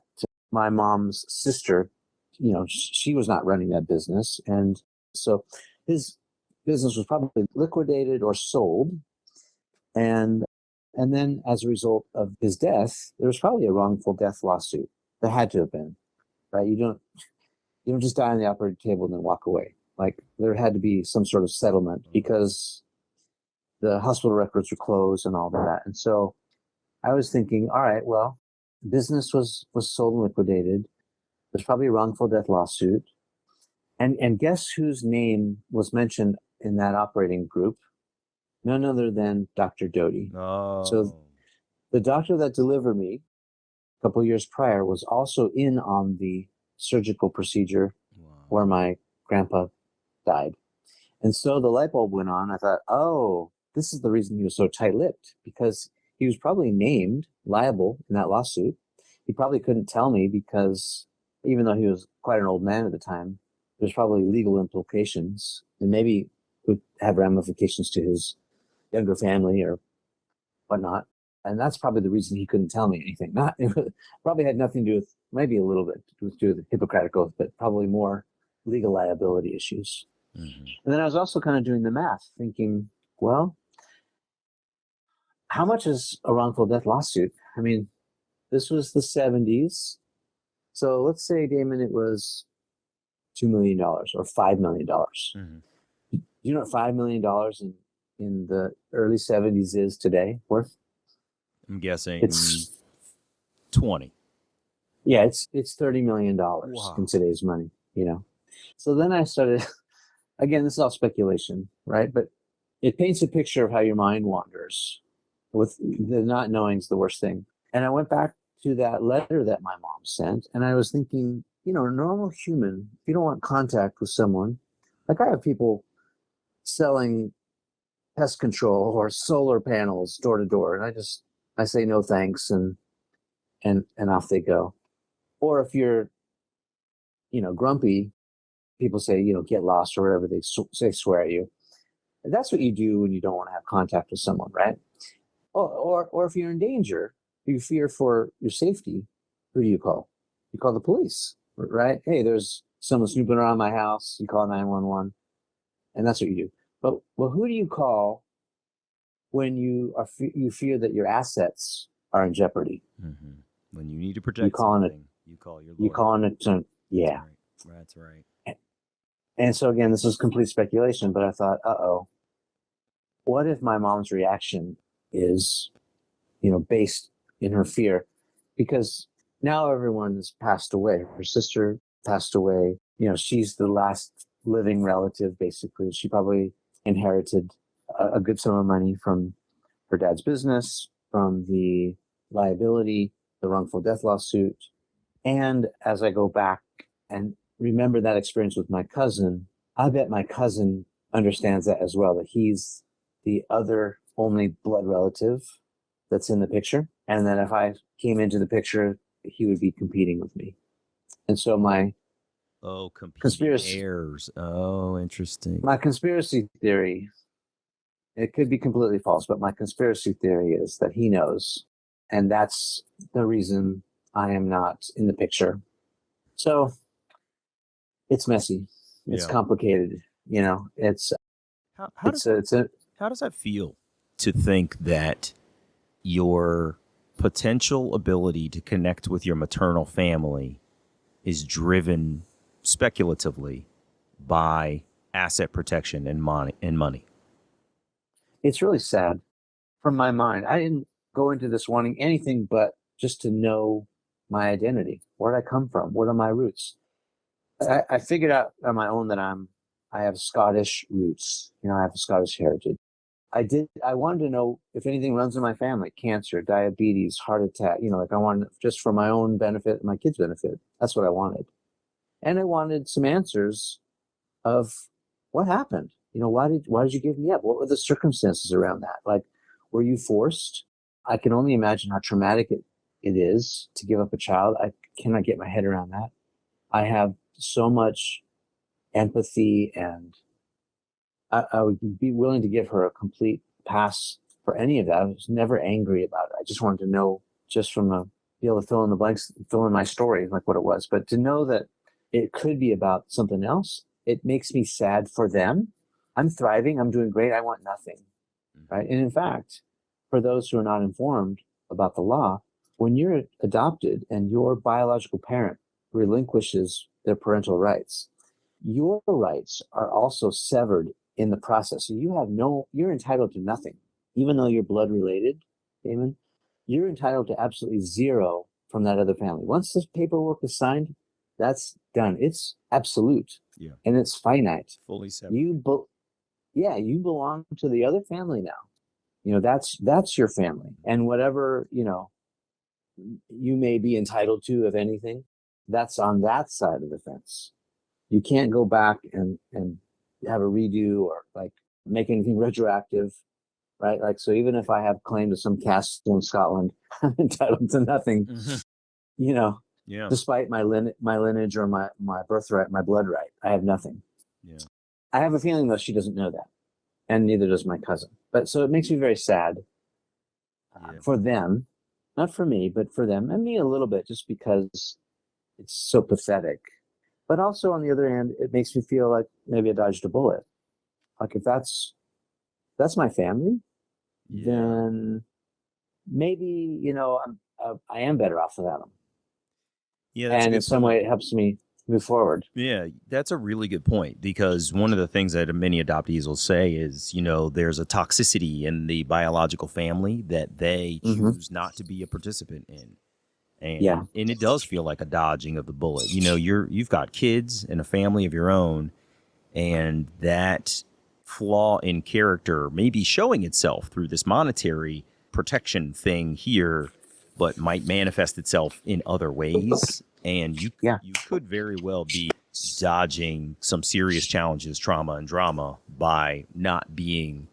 Speaker 2: my mom's sister, she was not running that business. And so his business was probably liquidated or sold. And then as a result of his death, there was probably a wrongful death lawsuit. There had to have been, right? You don't just die on the operating table and then walk away. Like there had to be some sort of settlement because the hospital records were closed and all of that. And so I was thinking, all right, well, business was sold and liquidated. There's probably a wrongful death lawsuit. And guess whose name was mentioned in that operating group? None other than Dr. Doty.
Speaker 1: Oh.
Speaker 2: So the doctor that delivered me a couple of years prior was also in on the surgical procedure where my grandpa died. And so the light bulb went on. I thought, oh, this is the reason he was so tight-lipped, because he was probably named liable in that lawsuit. He probably couldn't tell me because even though he was quite an old man at the time, there's probably legal implications and maybe would have ramifications to his younger family or whatnot. And that's probably the reason he couldn't tell me anything. Not probably had nothing to do with, maybe a little bit to do with the Hippocratic Oath, but probably more legal liability issues.
Speaker 1: Mm-hmm.
Speaker 2: And then I was also kind of doing the math, thinking, well, how much is a wrongful death lawsuit? I mean, this was the 70s. So let's say, Damon, it was $2 million or $5 million.
Speaker 1: Mm-hmm.
Speaker 2: You know what $5 million in the early 70s is today worth?
Speaker 1: I'm guessing
Speaker 2: It's
Speaker 1: 20.
Speaker 2: Yeah, it's $30 million
Speaker 1: Wow.
Speaker 2: in today's money, you know. So then I started, again, this is all speculation, right? But it paints a picture of how your mind wanders. With the not knowing is the worst thing. And I went back to that letter that my mom sent, and I was thinking, you know, a normal human, if you don't want contact with someone, like I have people selling pest control or solar panels door to door, and I say no thanks, and off they go. Or if you're, you know, grumpy, people say, you know, get lost or whatever they swear at you. That's what you do when you don't want to have contact with someone, right? Or if you're in danger, you fear for your safety, who do you call? You call the police, right? Hey, there's someone snooping around my house. You call 911, and that's what you do. But well, who do you call when you fear that your assets are in jeopardy?
Speaker 1: Mm-hmm. When you need to protect something, you call your lawyer.
Speaker 2: You call an attorney. Yeah.
Speaker 1: That's right.
Speaker 2: And so again, this is complete speculation, but I thought, what if my mom's reaction is, you know, based in her fear? Because now everyone has passed away. Her sister passed away. You know, she's the last living relative, basically. She probably inherited a good sum of money from her dad's business, from the liability, the wrongful death lawsuit. And as I go back and remember that experience with my cousin, I bet my cousin understands that as well, that he's the other only blood relative that's in the picture. And that if I came into the picture, he would be competing with me. And so my
Speaker 1: competing heirs. Oh, interesting.
Speaker 2: My conspiracy theory, it could be completely false, but my conspiracy theory is that he knows. And that's the reason I am not in the picture. So it's messy. It's complicated. You know,
Speaker 1: how does that feel to think that your potential ability to connect with your maternal family is driven speculatively by asset protection and money?
Speaker 2: It's really sad. From my mind, I didn't go into this wanting anything but just to know my identity. Where did I come from? What are my roots? I figured out on my own that I have Scottish roots. You know, I have a Scottish heritage. I wanted to know if anything runs in my family: cancer, diabetes, heart attack. You know, like I wanted, just for my own benefit and my kids' benefit. That's what I wanted. And I wanted some answers of what happened. You know, why did you give me up? What were the circumstances around that? Like, were you forced? I can only imagine how traumatic it is to give up a child. I cannot get my head around that. I have so much empathy, and I would be willing to give her a complete pass for any of that. I was never angry about it. I just wanted to know, just be able to fill in the blanks, fill in my story, like what it was. But to know that it could be about something else, it makes me sad for them. I'm thriving. I'm doing great. I want nothing, right? And in fact, for those who are not informed about the law, when you're adopted and your biological parent relinquishes their parental rights, your rights are also severed in the process. So you're entitled to nothing. Even though you're blood related, Damon, you're entitled to absolutely zero from that other family. Once this paperwork is signed, that's done. It's absolute.
Speaker 1: Yeah.
Speaker 2: And it's finite.
Speaker 1: Fully separate.
Speaker 2: You belong to the other family now. You know, that's your family. And whatever, you know, you may be entitled to, if anything, that's on that side of the fence. You can't go back and have a redo or like make anything retroactive, right? Like, so even if I have claim to some castle in Scotland, I'm entitled to nothing, you know, despite my lineage or my birthright, my blood right. I have nothing.
Speaker 1: Yeah.
Speaker 2: I have a feeling though she doesn't know that, and neither does my cousin. But so it makes me very sad. for them, not for me, but for them, and me a little bit, just because it's so pathetic. But also on the other hand, it makes me feel like maybe I dodged a bullet. Like if that's my family, then maybe I am better off without them.
Speaker 1: Yeah, that's a
Speaker 2: And
Speaker 1: good
Speaker 2: in some
Speaker 1: point.
Speaker 2: way, it helps me move forward.
Speaker 1: Yeah, that's a really good point, because one of the things that many adoptees will say is, there's a toxicity in the biological family that they
Speaker 2: Hmm.
Speaker 1: choose not to be a participant in.
Speaker 2: Yeah,
Speaker 1: And it does feel like a dodging of the bullet. You've got kids and a family of your own, and that flaw in character may be showing itself through this monetary protection thing here, but might manifest itself in other ways. And you
Speaker 2: yeah,
Speaker 1: you could very well be dodging some serious challenges, trauma, and drama by not being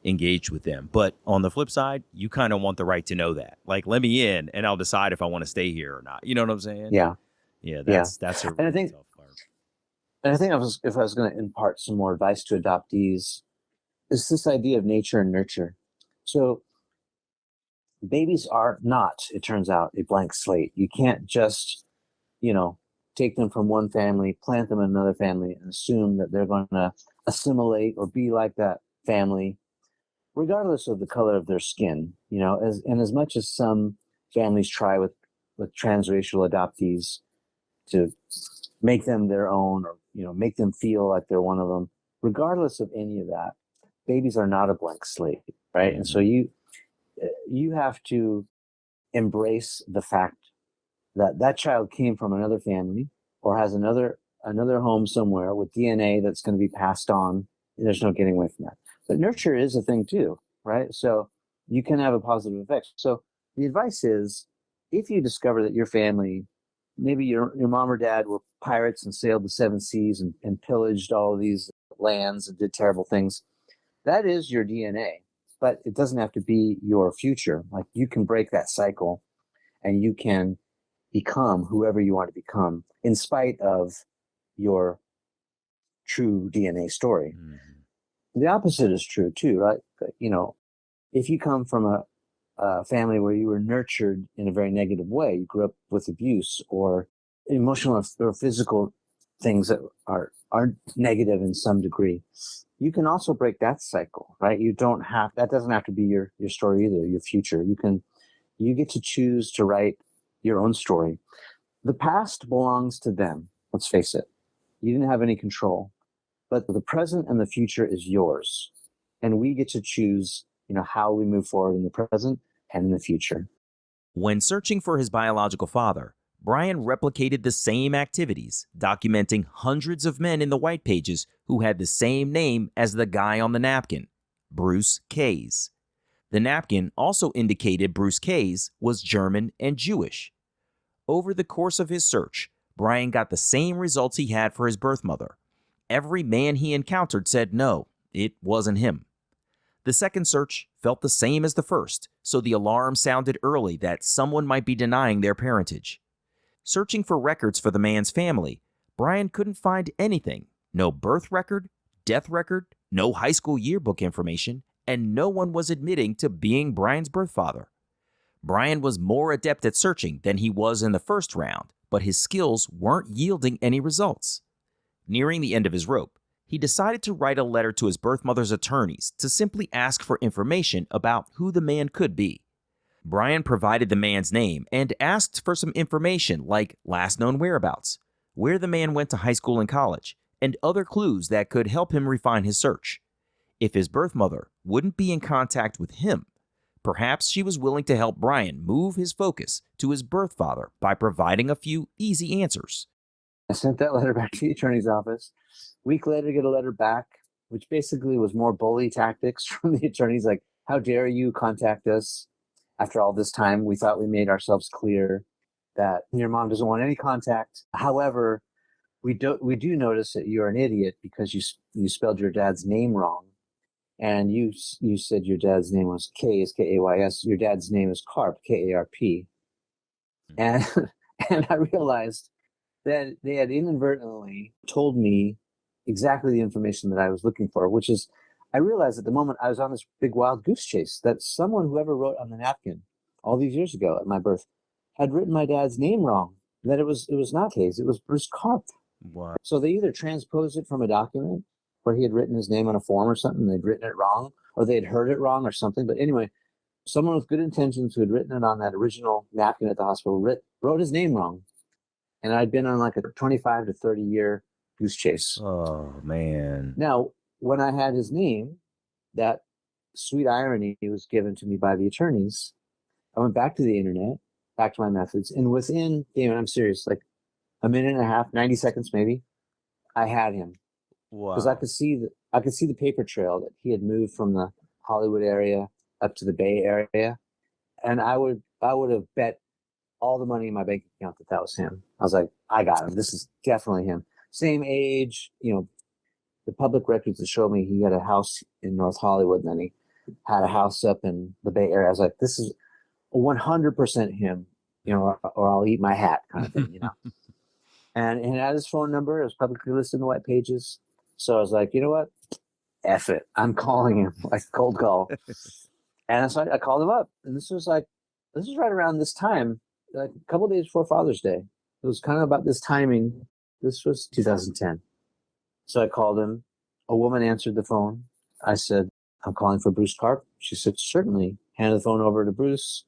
Speaker 1: engaged with them. But on the flip side, you kind of want the right to know that. Like, let me in and I'll decide if I want to stay here or not. You know what I'm saying?
Speaker 2: yeah,
Speaker 1: Yeah,
Speaker 2: yeah.
Speaker 1: that's a
Speaker 2: And I
Speaker 1: really
Speaker 2: think,
Speaker 1: tough part.
Speaker 2: if I was going to impart some more advice to adoptees, it's this idea of nature and nurture. So babies are not, it turns out, a blank slate. You can't just, you know, take them from one family, plant them in another family, and assume that they're going to assimilate or be like that family, regardless of the color of their skin. As much as some families try with transracial adoptees to make them their own, or make them feel like they're one of them, regardless of any of that, babies are not a blank slate, right? And so you have to embrace the fact that that child came from another family or has another home somewhere with DNA that's going to be passed on. There's no getting away from that. But nurture is a thing too, right? So you can have a positive effect. So the advice is, if you discover that your family, maybe your mom or dad were pirates and sailed the seven seas and pillaged all of these lands and did terrible things, that is your DNA, but it doesn't have to be your future. Like, you can break that cycle and you can become whoever you want to become in spite of your true DNA story. The opposite is true too, right? If you come from a family where you were nurtured in a very negative way, you grew up with abuse or emotional or physical things that are negative in some degree, you can also break that cycle, right? That doesn't have to be your story either, your future. You get to choose to write your own story. The past belongs to them. Let's face it. You didn't have any control, but the present and the future is yours. And we get to choose, how we move forward in the present and in the future.
Speaker 1: When searching for his biological father, Bryan replicated the same activities, documenting hundreds of men in the white pages who had the same name as the guy on the napkin, Bruce Kays. The napkin also indicated Bruce Kays was German and Jewish. Over the course of his search, Bryan got the same results he had for his birth mother. Every man he encountered said no, it wasn't him. The second search felt the same as the first, so the alarm sounded early that someone might be denying their parentage. Searching for records for the man's family, Bryan couldn't find anything. No birth record, death record, no high school yearbook information, and no one was admitting to being Bryan's birth father. Bryan was more adept at searching than he was in the first round, but his skills weren't yielding any results. Nearing the end of his rope, he decided to write a letter to his birth mother's attorneys to simply ask for information about who the man could be. Bryan provided the man's name and asked for some information like last known whereabouts, where the man went to high school and college, and other clues that could help him refine his search. If his birth mother wouldn't be in contact with him, perhaps she was willing to help Bryan move his focus to his birth father by providing a few easy answers.
Speaker 2: I sent that letter back to the attorney's office. Week later, I get a letter back, which basically was more bully tactics from the attorneys, like, how dare you contact us after all this time? We thought we made ourselves clear that your mom doesn't want any contact. However, we do notice that you're an idiot because you spelled your dad's name wrong. And you said your dad's name was Kays, Kays. Your dad's name is Karp, Karp. And and I realized that they had inadvertently told me exactly the information that I was looking for, which is, I realized at the moment I was on this big wild goose chase that someone, whoever wrote on the napkin all these years ago at my birth, had written my dad's name wrong. That it was not Hayes, it was Bruce Karp.
Speaker 1: Wow.
Speaker 2: So they either transposed it from a document where he had written his name on a form or something, they'd written it wrong, or they'd heard it wrong or something. But anyway, someone with good intentions who had written it on that original napkin at the hospital wrote his name wrong. And I'd been on like a 25 to 30 year goose chase.
Speaker 1: Oh, man.
Speaker 2: Now, when I had his name, that sweet irony was given to me by the attorneys. I went back to the internet, back to my methods, and within, Damon, I'm serious, like a minute and a half, 90 seconds maybe, I had him. Because
Speaker 1: Wow.
Speaker 2: I could see the paper trail that he had moved from the Hollywood area up to the Bay Area, and I would have bet all the money in my bank account that was him. I was like, I got him. This is definitely him. Same age, the public records that show me he had a house in North Hollywood, and then he had a house up in the Bay Area. I was like, this is 100% him, or I'll eat my hat kind of thing, And it had his phone number. It was publicly listed in the white pages. So I was like, you know what? F it. I'm calling him, like cold call. And so I called him up. And this was right around this time, like a couple of days before Father's Day. It was kind of about this timing. This was 2010. So I called him. A woman answered the phone. I said, I'm calling for Bruce Karp. She said, certainly. Handed the phone over to Bruce.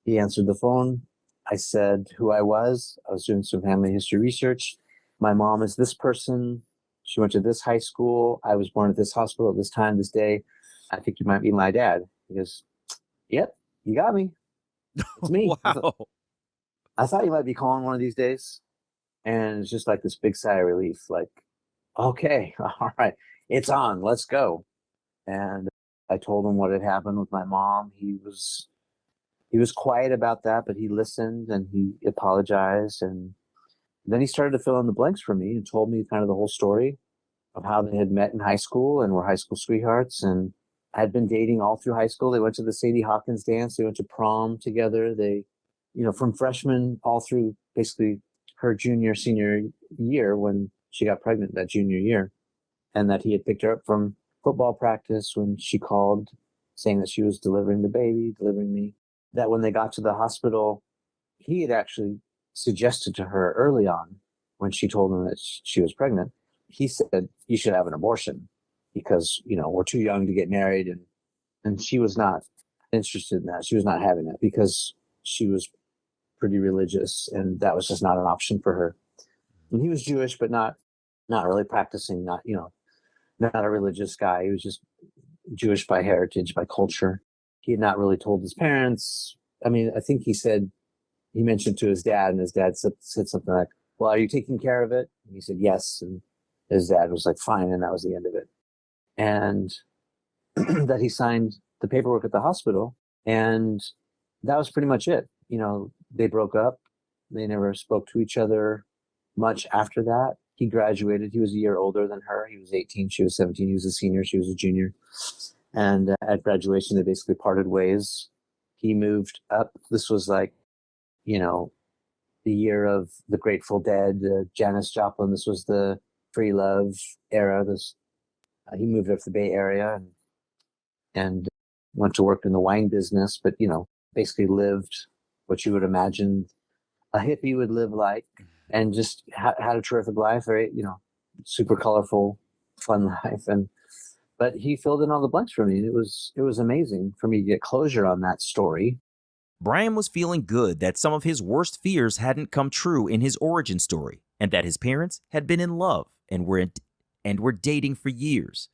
Speaker 2: He answered the phone. I said who I was. I was doing some family history research. My mom is this person. She went to this high school. I was born at this hospital at this time, this day. I think you might be my dad. He goes, yep, you got me. It's me.
Speaker 1: Wow.
Speaker 2: I thought you might be calling one of these days. And it's just like this big sigh of relief, like, okay, all right, it's on, let's go. And I told him what had happened with my mom. He was quiet about that, but he listened and he apologized. And then he started to fill in the blanks for me and told me kind of the whole story of how they had met in high school and were high school sweethearts and had been dating all through high school. They went to the Sadie Hawkins dance. They went to prom together. They, from freshman all through basically her junior, senior year when she got pregnant that junior year, and that he had picked her up from football practice when she called saying that she was delivering me, that when they got to the hospital, he had actually suggested to her early on when she told him that she was pregnant, he said, you should have an abortion because, we're too young to get married. And she was not interested in that. She was not having that because she was pretty religious and that was just not an option for her. And he was Jewish, but not really practicing, not a religious guy. He was just Jewish by heritage, by culture. He had not really told his parents. I mean, I think he mentioned to his dad, and his dad said something like, well, are you taking care of it? And he said, yes. And his dad was like, fine. And that was the end of it. And that he signed the paperwork at the hospital. And that was pretty much it. They broke up. They never spoke to each other much after that. He graduated. He was a year older than her. He was 18. She was 17. He was a senior. She was a junior. And at graduation, they basically parted ways. He moved up. This was like, the year of the Grateful Dead, Janis Joplin. This was the free love era. He moved up to the Bay Area and went to work in the wine business, but, basically lived what you would imagine a hippie would live like, and just had a terrific life, very, super colorful, fun life. But he filled in all the blanks for me. And it was amazing for me to get closure on that story.
Speaker 1: Bryan was feeling good that some of his worst fears hadn't come true in his origin story, and that his parents had been in love and were dating for years.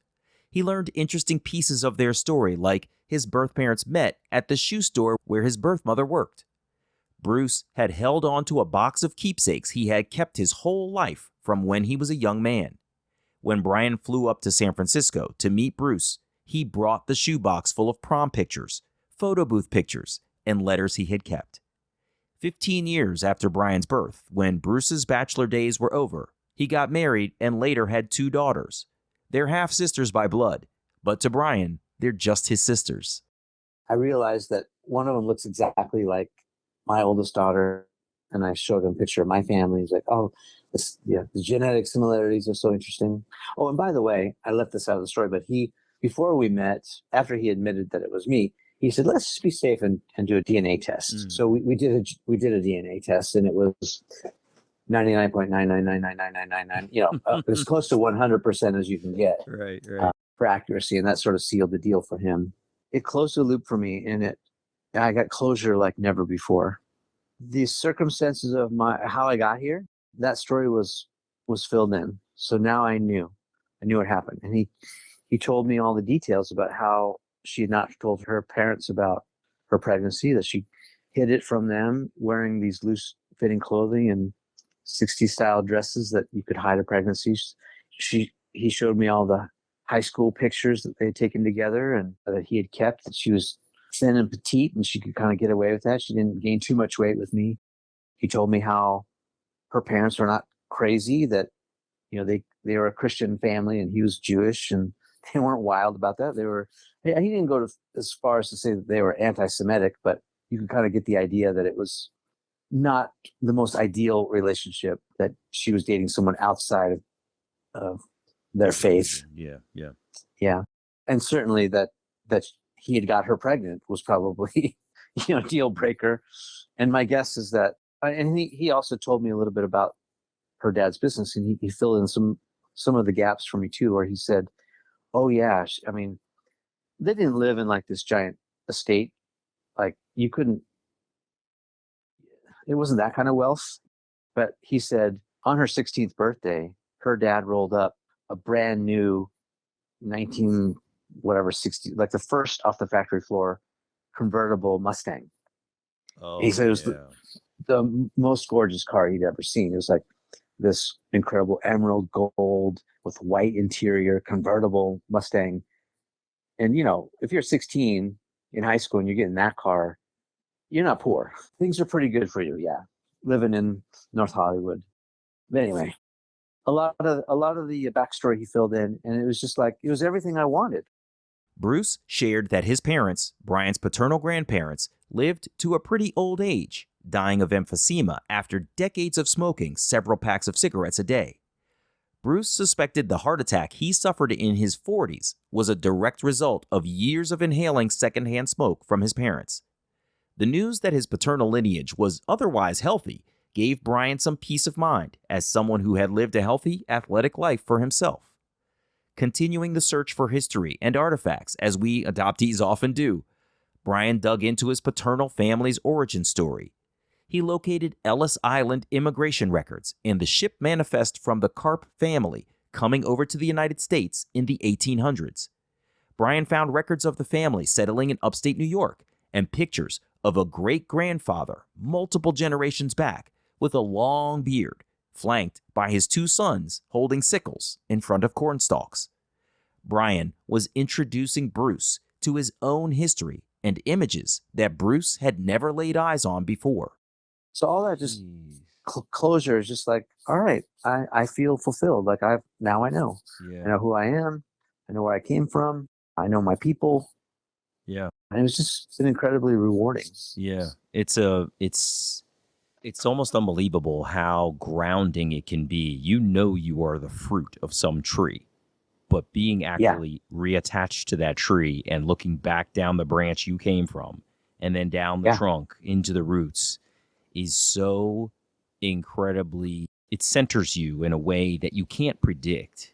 Speaker 1: He learned interesting pieces of their story, like his birth parents met at the shoe store where his birth mother worked. Bruce had held on to a box of keepsakes he had kept his whole life from when he was a young man. When Bryan flew up to San Francisco to meet Bruce, he brought the shoebox full of prom pictures, photo booth pictures, and letters he had kept. 15 years after Bryan's birth, when Bruce's bachelor days were over, he got married and later had 2 daughters. They're half-sisters by blood, but to Bryan, they're just his sisters.
Speaker 2: I realized that one of them looks exactly like my oldest daughter, and I showed him a picture of my family. He's like, oh, the genetic similarities are so interesting. Oh, and by the way, I left this out of the story, but he before we met, after he admitted that it was me, he said, let's just be safe and do a DNA test. So we did a DNA test, and it was 99.9999999, as close to 100% as you can get.
Speaker 1: Right.
Speaker 2: For accuracy, and that sort of sealed the deal for him. It closed the loop for me, and I got closure like never before. The circumstances of how I got here, that story was filled in. So now I knew what happened, and he told me all the details about how she had not told her parents about her pregnancy, that she hid it from them, wearing these loose fitting clothing and 60s style dresses that you could hide a pregnancy. He showed me all the high school pictures that they had taken together and that he had kept. That she was thin and petite, and she could kind of get away with that. She didn't gain too much weight with me. He told me how her parents were not crazy, that they were a Christian family and he was Jewish, and they weren't wild about that. He didn't go as far as to say that they were anti-Semitic, but you can kind of get the idea that it was not the most ideal relationship, that she was dating someone outside of their faith. Yeah. And certainly that he had got her pregnant was probably, deal breaker. And my guess is that, and he also told me a little bit about her dad's business, and he filled in some of the gaps for me too, where he said, oh yeah, they didn't live in like this giant estate. Like it wasn't that kind of wealth. But he said on her 16th birthday, her dad rolled up a brand new 60, like the first off the factory floor convertible Mustang. He said it was the most gorgeous car he'd ever seen. It was like this incredible emerald gold with white interior convertible Mustang. And if you're 16 in high school and you're getting that car, you're not poor. Things are pretty good for you. Yeah, living in North Hollywood. But anyway, a lot of the backstory he filled in, and it was just like, it was everything I wanted.
Speaker 1: Bruce shared that his parents, Bryan's paternal grandparents, lived to a pretty old age, dying of emphysema after decades of smoking several packs of cigarettes a day. Bruce suspected the heart attack he suffered in his 40s was a direct result of years of inhaling secondhand smoke from his parents. The news that his paternal lineage was otherwise healthy gave Bryan some peace of mind as someone who had lived a healthy, athletic life for himself. Continuing the search for history and artifacts, as we adoptees often do, Bryan dug into his paternal family's origin story. He located Ellis Island immigration records and the ship manifest from the Carp family coming over to the United States in the 1800s. Bryan found records of the family settling in upstate New York and pictures of a great-grandfather multiple generations back with a long beard, flanked by his two sons holding sickles in front of corn stalks. Bryan was introducing Bruce to his own history and images that Bruce had never laid eyes on before.
Speaker 2: So all that just closure is just like, all right, I feel fulfilled. Like now I know.
Speaker 1: Yeah.
Speaker 2: I know who I am. I know where I came from. I know my people.
Speaker 1: Yeah.
Speaker 2: And it was just been incredibly rewarding.
Speaker 1: Yeah. It's almost unbelievable how grounding it can be. You are the fruit of some tree, but being actually reattached to that tree and looking back down the branch you came from and then down the trunk into the roots is so incredibly, it centers you in a way that you can't predict.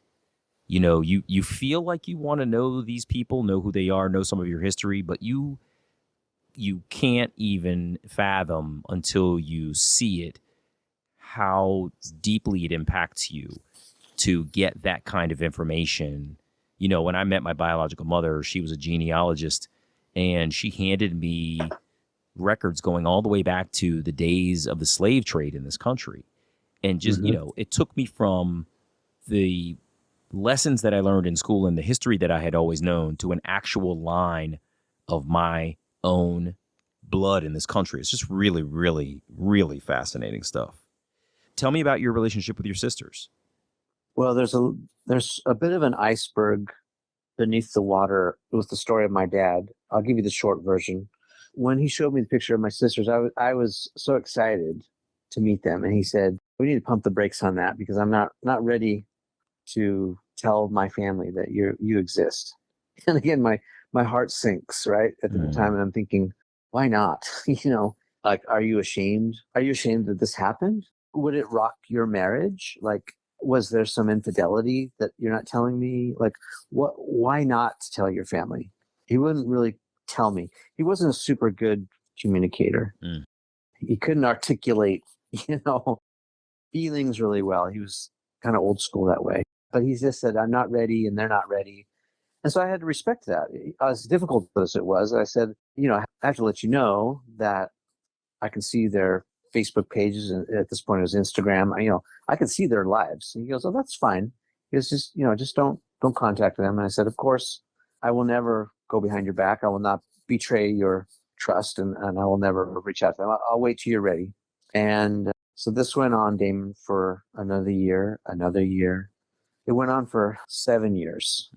Speaker 1: You feel like you want to know these people, know who they are, know some of your history, but you can't even fathom until you see it how deeply it impacts you to get that kind of information. When I met my biological mother, she was a genealogist, and she handed me records going all the way back to the days of the slave trade in this country. And just, it took me from the lessons that I learned in school and the history that I had always known to an actual line of my own blood in this country. It's just really, really, really fascinating stuff. Tell me about your relationship with your sisters.
Speaker 2: Well, there's a bit of an iceberg beneath the water with the story of my dad. I'll give you the short version. When he showed me the picture of my sisters, I was so excited to meet them. And he said, we need to pump the brakes on that because I'm not ready to tell my family that you exist. And again, my heart sinks, right, at the time, and I'm thinking, why not? Like, are you ashamed? Are you ashamed that this happened? Would it rock your marriage? Like, was there some infidelity that you're not telling me? Like, why not tell your family? He wouldn't really tell me. He wasn't a super good communicator.
Speaker 1: Mm.
Speaker 2: He couldn't articulate, feelings really well. He was kind of old school that way. But he just said, I'm not ready, and they're not ready. And so I had to respect that. As difficult as it was, I said, I have to let you know that I can see their Facebook pages, and at this point it was Instagram. I can see their lives. And he goes, "Oh, that's fine." He goes, just don't contact them." And I said, "Of course, I will never go behind your back. I will not betray your trust, and I will never reach out to them. I'll wait till you're ready." And so this went on, Damon, for another year. It went on for 7 years,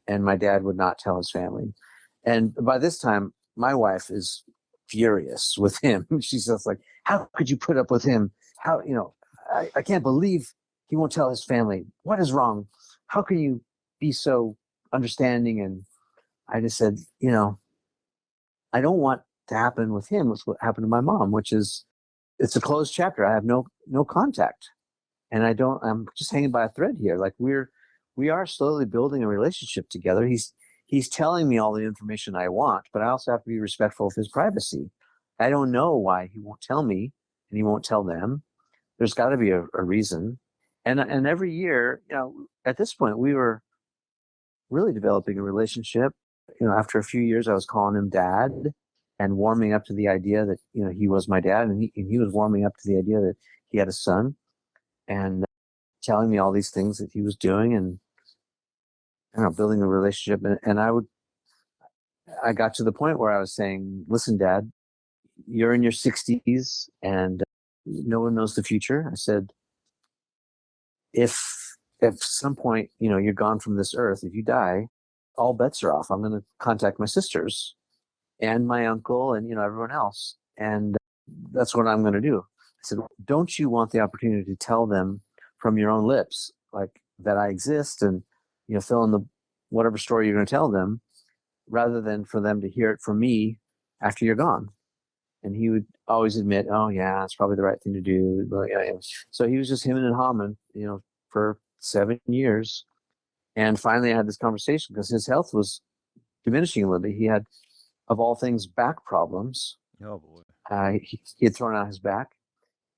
Speaker 2: and my dad would not tell his family. And by this time, my wife is furious with him. She's just like, "How could you put up with him? How, I can't believe he won't tell his family. What is wrong? How can you be so understanding?" And I just said, I don't want to happen with him with what happened to my mom, which is, it's a closed chapter. I have no contact. And I'm just hanging by a thread here. Like, we are slowly building a relationship together. He's telling me all the information I want, but I also have to be respectful of his privacy. I don't know why he won't tell me, and he won't tell them. There's got to be a reason. And every year, at this point, we were really developing a relationship. After a few years, I was calling him dad and warming up to the idea that, he was my dad, and he was warming up to the idea that he had a son, and telling me all these things that he was doing, and building a relationship. And I got to the point where I was saying, "Listen, Dad, you're in your 60s, and no one knows the future." I said, if some point, you're gone from this earth, if you die, all bets are off. I'm going to contact my sisters and my uncle and, everyone else. And that's what I'm going to do. I said, "Don't you want the opportunity to tell them from your own lips, like, that I exist, and, fill in the whatever story you're going to tell them, rather than for them to hear it from me after you're gone?" And he would always admit, "Oh yeah, it's probably the right thing to do." But, yeah. So he was just hemming and hawing, for 7 years. And finally I had this conversation because his health was diminishing a little bit. He had, of all things, back problems.
Speaker 1: Oh boy.
Speaker 2: He had thrown out his back,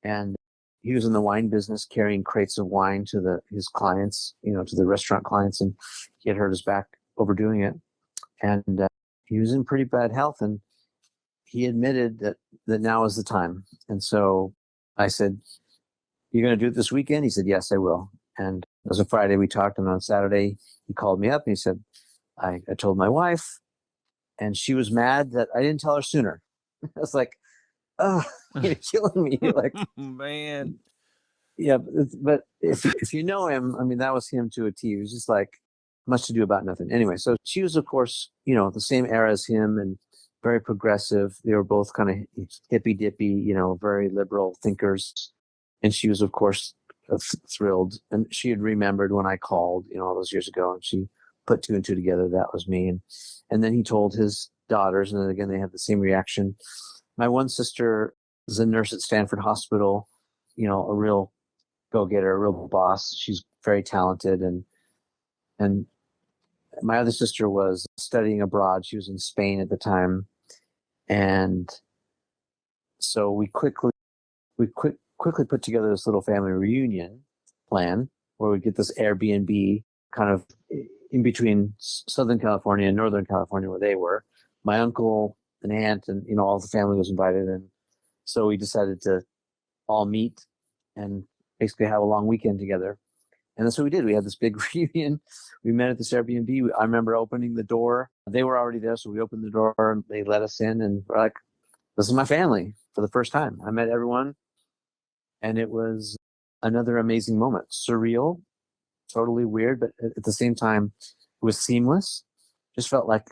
Speaker 2: and he was in the wine business, carrying crates of wine to his clients, to the restaurant clients, and he had hurt his back overdoing it. And he was in pretty bad health, and he admitted that now is the time. And so I said, "You're going to do it this weekend?" He said, "Yes, I will." And it was a Friday we talked, and on Saturday he called me up and he said, I told my wife, and she was mad that I didn't tell her sooner. I was like, "Oh, you're killing me." Like,
Speaker 1: Man.
Speaker 2: yeah, but if you know him, I mean, that was him to a T. He was just like, much to do about nothing. Anyway, so she was, of course, the same era as him, and very progressive. They were both kind of hippy dippy, very liberal thinkers. And she was, of course, thrilled. And she had remembered when I called, all those years ago, and she put two and two together. That was me. And then he told his daughters, and then again, they had the same reaction. My one sister is a nurse at Stanford Hospital, a real go-getter, a real boss. She's very talented. And my other sister was studying abroad. She was in Spain at the time. And so we quickly put together this little family reunion plan where we get this Airbnb kind of in between Southern California and Northern California, where they were. My uncle and aunt and, all the family was invited. And so we decided to all meet and basically have a long weekend together. And that's what we did. We had this big reunion. We met at this Airbnb. I remember opening the door. They were already there, so we opened the door and they let us in. And we're like, "This is my family," for the first time. I met everyone, and it was another amazing moment. Surreal, totally weird, but at the same time, it was seamless. Just felt like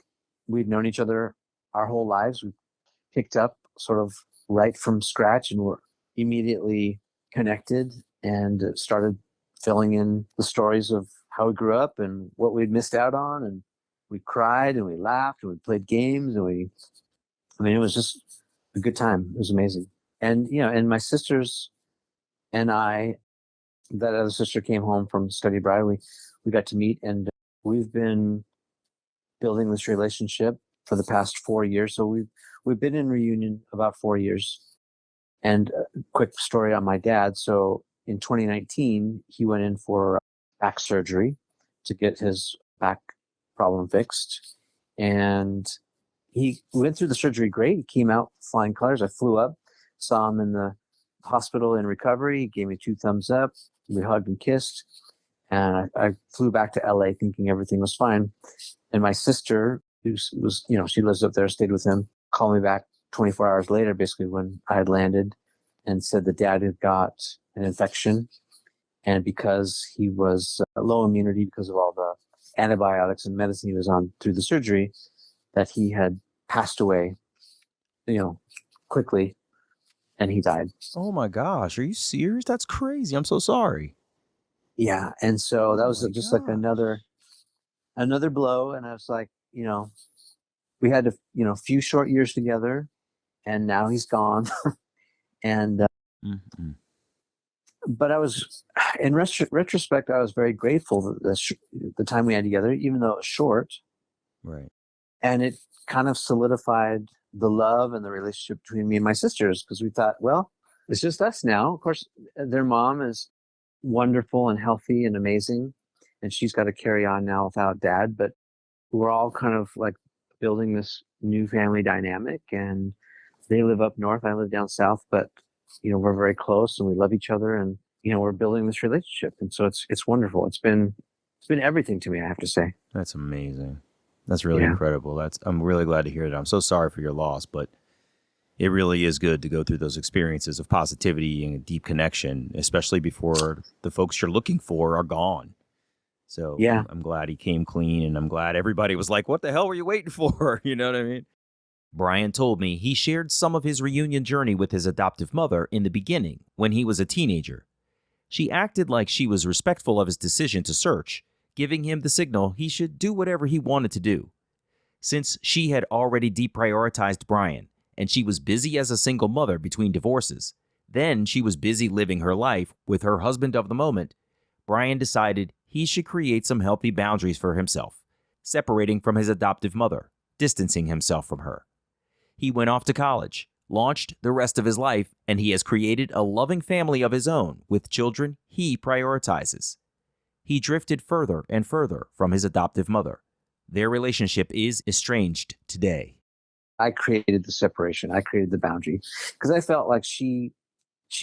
Speaker 2: we'd known each other our whole lives. We picked up sort of right from scratch and were immediately connected and started filling in the stories of how we grew up and what we'd missed out on. And we cried and we laughed and we played games and it was just a good time. It was amazing. And, and my sisters and I, that other sister came home from study abroad. We got to meet, and we've been building this relationship for the past 4 years. So we've been in reunion about 4 years. And a quick story on my dad. So in 2019, he went in for back surgery to get his back problem fixed. And he went through the surgery great. He came out flying colors. I flew up, saw him in the hospital in recovery. He gave me 2 thumbs up. We hugged and kissed. And I flew back to LA thinking everything was fine. And my sister, who was, she lives up there, stayed with him, called me back 24 hours later, basically when I had landed, and said that dad had got an infection. And because he was low immunity because of all the antibiotics and medicine he was on through the surgery, that he had passed away, quickly, and he died.
Speaker 1: Oh my gosh, are you serious? That's crazy. I'm so sorry.
Speaker 2: Yeah. And so that was just like
Speaker 1: gosh.
Speaker 2: another blow. And I was like, we had a few short years together, and now he's gone. And but I was, in retrospect, I was very grateful that the time we had together, even though it was short.
Speaker 1: Right.
Speaker 2: And it kind of solidified the love and the relationship between me and my sisters, because we thought, well, it's just us now. Of course, their mom is wonderful and healthy and amazing, and she's got to carry on now without dad. But we're all kind of like building this new family dynamic, and they live up north, I live down south, but we're very close and we love each other, and we're building this relationship. And so it's wonderful. It's been everything to me, I have to say.
Speaker 1: That's amazing. That's really incredible. I'm really glad to hear that. I'm so sorry for your loss, but it really is good to go through those experiences of positivity and a deep connection, especially before the folks you're looking for are gone. So yeah, I'm glad he came clean, and I'm glad everybody was like, what the hell were you waiting for? You know what I mean? Bryan told me he shared some of his reunion journey with his adoptive mother in the beginning when he was a teenager. She acted like she was respectful of his decision to search, giving him the signal he should do whatever he wanted to do. Since she had already deprioritized Bryan, and she was busy as a single mother between divorces, then she was busy living her life with her husband of the moment, Bryan decided he should create some healthy boundaries for himself, separating from his adoptive mother, distancing himself from her. He went off to college, launched the rest of his life, and he has created a loving family of his own with children he prioritizes. He drifted further and further from his adoptive mother. Their relationship is estranged today.
Speaker 2: I created the separation. I created the boundary because I felt like she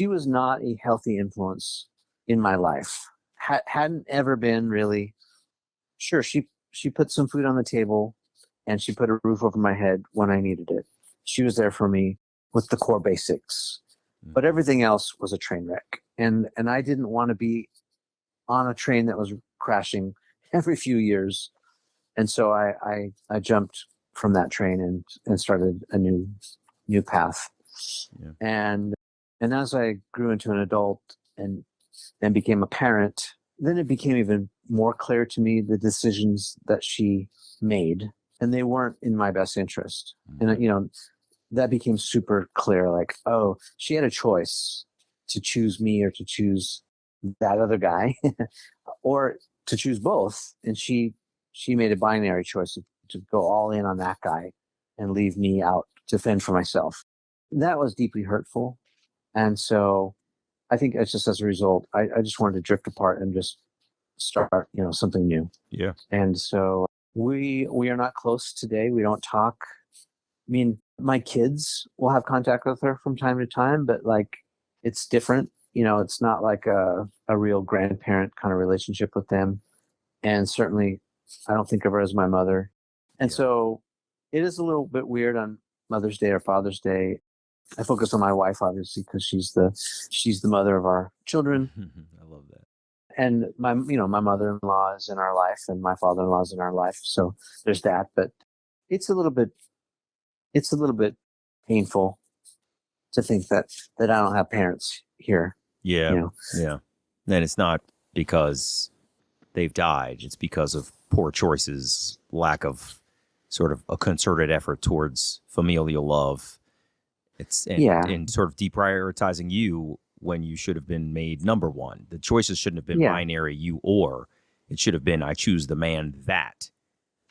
Speaker 2: was not a healthy influence in my life. Hadn't ever been really. Sure, she put some food on the table, and she put a roof over my head when I needed it. She was there for me with the core basics, but everything else was a train wreck. And I didn't want to be on a train that was crashing every few years. And so I jumped from that train and started a new path. Yeah. And as I grew into an adult and became a parent, then it became even more clear to me the decisions that she made, and they weren't in my best interest. And that became super clear. Like, oh, she had a choice to choose me or to choose that other guy, or to choose both. And she made a binary choice to go all in on that guy and leave me out to fend for myself. That was deeply hurtful. And so I think it's just as a result, I just wanted to drift apart and just start, something new.
Speaker 1: Yeah.
Speaker 2: And so we are not close today. We don't talk. I mean, my kids will have contact with her from time to time, but like, it's different. It's not like a real grandparent kind of relationship with them. And certainly I don't think of her as my mother. And so it is a little bit weird on Mother's Day or Father's Day. I focus on my wife, obviously, because she's the mother of our children.
Speaker 1: I love that.
Speaker 2: And my mother-in-law is in our life, and my father-in-law is in our life. So there's that. But it's a little bit painful to think that I don't have parents here.
Speaker 1: Yeah. Yeah. And it's not because they've died. It's because of poor choices lack of sort of a concerted effort towards familial love. And sort of deprioritizing you when you should have been made number one. The choices shouldn't have been binary, you or. It should have been, I choose the man that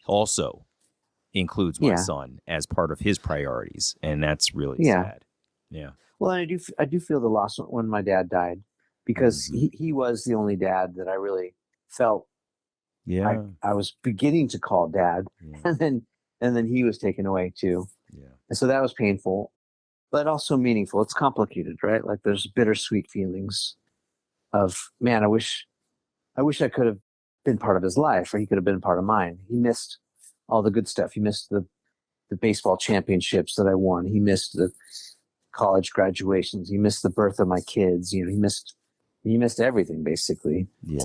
Speaker 1: also includes my son as part of his priorities. And that's really sad. Yeah.
Speaker 2: Well, and I do feel the loss when my dad died, because he was the only dad that I really felt I was beginning to call dad. And then he was taken away too.
Speaker 1: Yeah.
Speaker 2: And so that was painful, but also meaningful. It's complicated, right? Like there's bittersweet feelings of, man, I wish I could have been part of his life, or he could have been part of mine. He missed all the good stuff. He missed the baseball championships that I won. He missed the college graduations. He missed the birth of my kids. He missed everything basically.
Speaker 1: Yeah.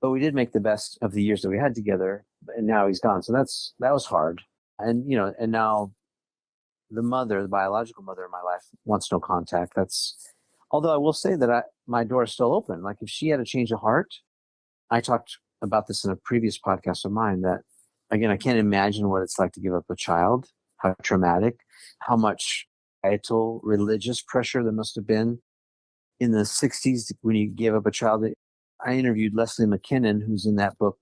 Speaker 2: But we did make the best of the years that we had together, and now he's gone. So that was hard. And and now the biological mother of my life wants no contact. Although I will say that my door is still open. Like if she had a change of heart, I talked about this in a previous podcast of mine, that again, I can't imagine what it's like to give up a child, how traumatic, how much societal religious pressure there must have been in the 60s when you gave up a child. I interviewed Leslie McKinnon, who's in that book,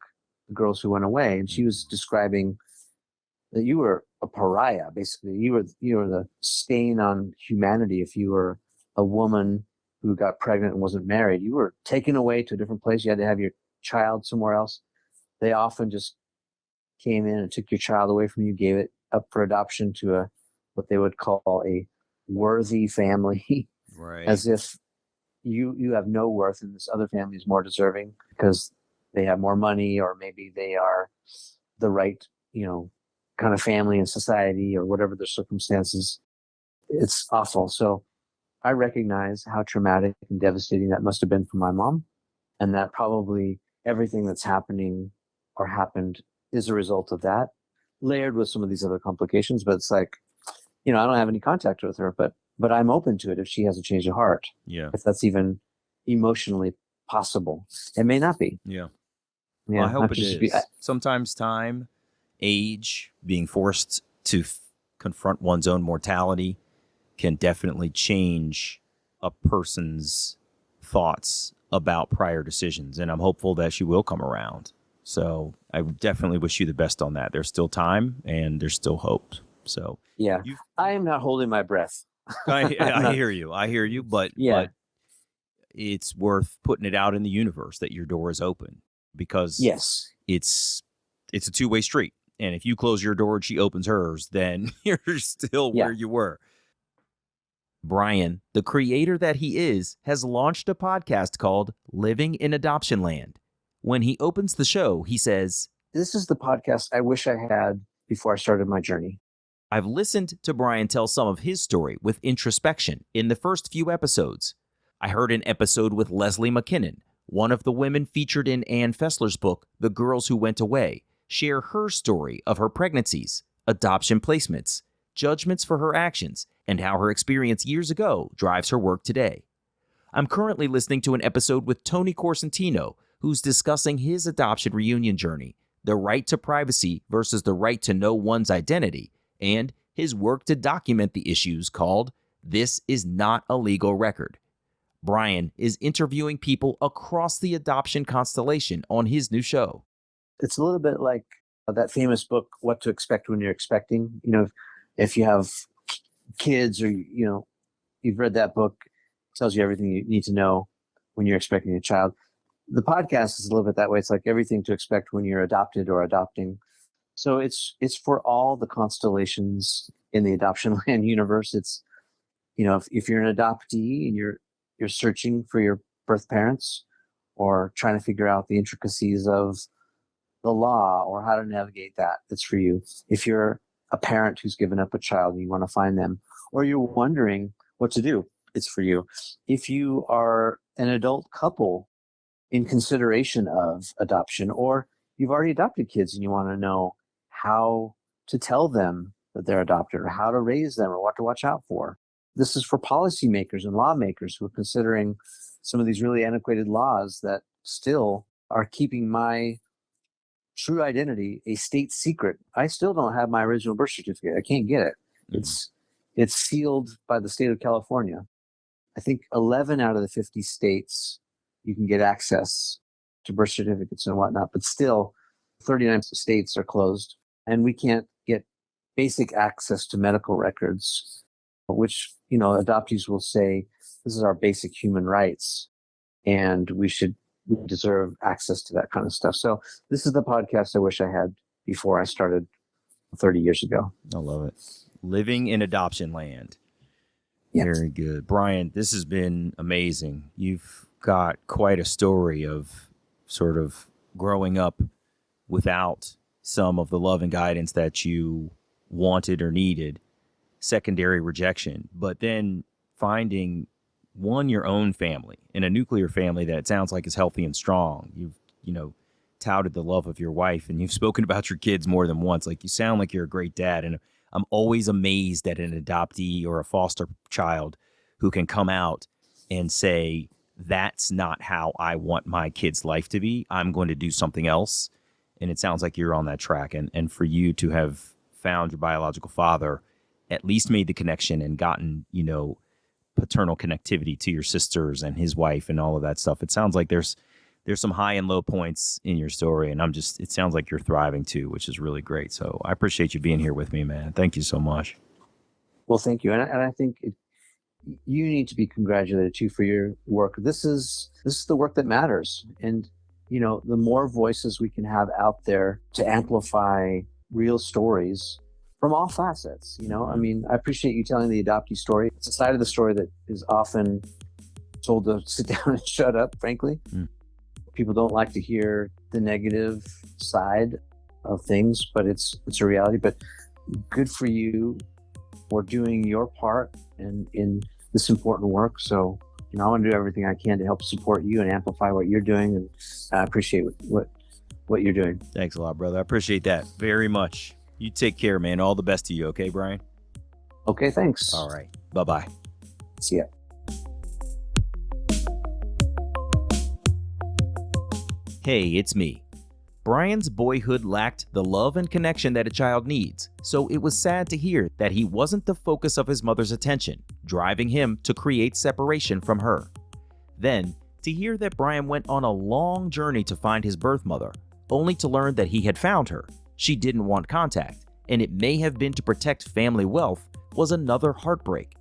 Speaker 2: The Girls Who Went Away, and she was describing that you were a pariah, basically. You were the stain on humanity if you were a woman who got pregnant and wasn't married. You were taken away to a different place. You had to have your child somewhere else. They often just came in and took your child away from you, gave it up for adoption to what they would call a worthy family,
Speaker 1: right?
Speaker 2: As if you have no worth and this other family is more deserving because they have more money, or maybe they are the right, kind of family in society, or whatever the circumstances. It's awful. So I recognize how traumatic and devastating that must have been for my mom, and that probably everything that's happening or happened is a result of that, layered with some of these other complications. But it's like, I don't have any contact with her, but I'm open to it if she has a change of heart.
Speaker 1: Yeah.
Speaker 2: If that's even emotionally possible. It may not be.
Speaker 1: Yeah.
Speaker 2: Yeah.
Speaker 1: Well, I hope it is. Sometimes time, age, being forced to confront one's own mortality can definitely change a person's thoughts about prior decisions. And I'm hopeful that she will come around. So I definitely wish you the best on that. There's still time and there's still hope. So
Speaker 2: yeah, I am not holding my breath.
Speaker 1: I hear you, but it's worth putting it out in the universe that your door is open, because it's a two-way street. And if you close your door and she opens hers, then you're still where you were. Bryan, the creator that he is, has launched a podcast called Living in Adoptionland. When he opens the show, he says,
Speaker 2: "This is the podcast I wish I had before I started my journey."
Speaker 1: I've listened to Bryan tell some of his story with introspection in the first few episodes. I heard an episode with Leslie McKinnon, one of the women featured in Ann Fessler's book, The Girls Who Went Away, share her story of her pregnancies, adoption placements, judgments for her actions, and how her experience years ago drives her work today. I'm currently listening to an episode with Tony Corsentino, who's discussing his adoption reunion journey, the right to privacy versus the right to know one's identity, and his work to document the issues called This Is Not a Legal Record. Bryan is interviewing people across the adoption constellation on his new show.
Speaker 2: It's a little bit like that famous book, What to Expect When You're Expecting. If you have kids, or, you've read that book, it tells you everything you need to know when you're expecting a child. The podcast is a little bit that way. It's like everything to expect when you're adopted or adopting. So it's for all the constellations in the Adoptionland universe. It's, if you're an adoptee and you're searching for your birth parents, or trying to figure out the intricacies of the law or how to navigate that, it's for you. If you're a parent who's given up a child and you want to find them, or you're wondering what to do, it's for you. If you are an adult couple in consideration of adoption, or you've already adopted kids and you want to know how to tell them that they're adopted, or how to raise them, or what to watch out for. This is for policymakers and lawmakers who are considering some of these really antiquated laws that still are keeping my true identity a state secret. I still don't have my original birth certificate. I can't get it. It's sealed by the state of California. I think 11 out of the 50 states you can get access to birth certificates and whatnot, but still 39 states are closed, and we can't get basic access to medical records, which, adoptees will say, this is our basic human rights, and we deserve access to that kind of stuff. So this is the podcast I wish I had before I started 30 years ago.
Speaker 1: I love it. Living in Adoptionland.
Speaker 2: Yes.
Speaker 1: Very good. Bryan, this has been amazing. You've got quite a story of sort of growing up without some of the love and guidance that you wanted or needed, secondary rejection, but then finding your own family, and a nuclear family that it sounds like is healthy and strong. You've, touted the love of your wife, and you've spoken about your kids more than once. Like, you sound like you're a great dad, and I'm always amazed at an adoptee or a foster child who can come out and say, that's not how I want my kid's life to be. I'm going to do something else. And it sounds like you're on that track. And for you to have found your biological father, at least made the connection and gotten, paternal connectivity to your sisters and his wife and all of that stuff. It sounds like there's some high and low points in your story. And it sounds like you're thriving too, which is really great. So I appreciate you being here with me, man. Thank you so much.
Speaker 2: Well, thank you. And I think you need to be congratulated too for your work. This is the work that matters. And, the more voices we can have out there to amplify real stories from all facets, I appreciate you telling the adoptee story. It's a side of the story that is often told to sit down and shut up, frankly. People don't like to hear the negative side of things, but it's a reality. But good for you for doing your part in this important work. So, I want to do everything I can to help support you and amplify what you're doing. And I appreciate what you're doing.
Speaker 1: Thanks a lot, brother. I appreciate that very much. You take care, man. All the best to you. Okay, Bryan?
Speaker 2: Okay, thanks.
Speaker 1: All right. Bye-bye.
Speaker 2: See ya.
Speaker 1: Hey, it's me. Bryan's boyhood lacked the love and connection that a child needs, so it was sad to hear that he wasn't the focus of his mother's attention, driving him to create separation from her. Then, to hear that Bryan went on a long journey to find his birth mother, only to learn that he had found her. She didn't want contact, and it may have been to protect family wealth, was another heartbreak.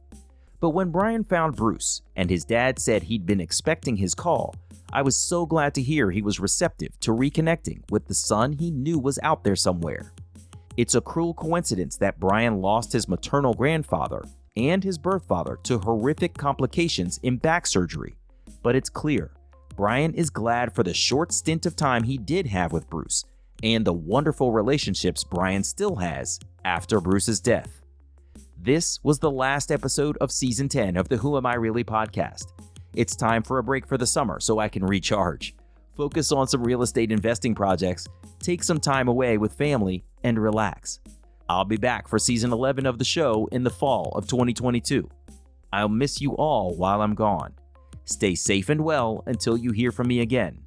Speaker 1: But when Bryan found Bruce, and his dad said he'd been expecting his call, I was so glad to hear he was receptive to reconnecting with the son he knew was out there somewhere. It's a cruel coincidence that Bryan lost his maternal grandfather and his birth father to horrific complications in back surgery. But it's clear, Bryan is glad for the short stint of time he did have with Bruce and the wonderful relationships Bryan still has after Bruce's death. This was the last episode of Season 10 of the Who Am I Really podcast. It's time for a break for the summer so I can recharge, focus on some real estate investing projects, take some time away with family, and relax. I'll be back for Season 11 of the show in the fall of 2022. I'll miss you all while I'm gone. Stay safe and well until you hear from me again.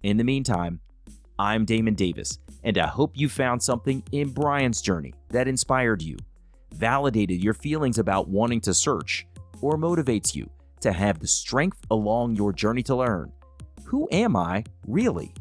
Speaker 1: In the meantime, I'm Damon Davis, and I hope you found something in Bryan's journey that inspired you, validated your feelings about wanting to search, or motivates you to have the strength along your journey to learn, who am I really?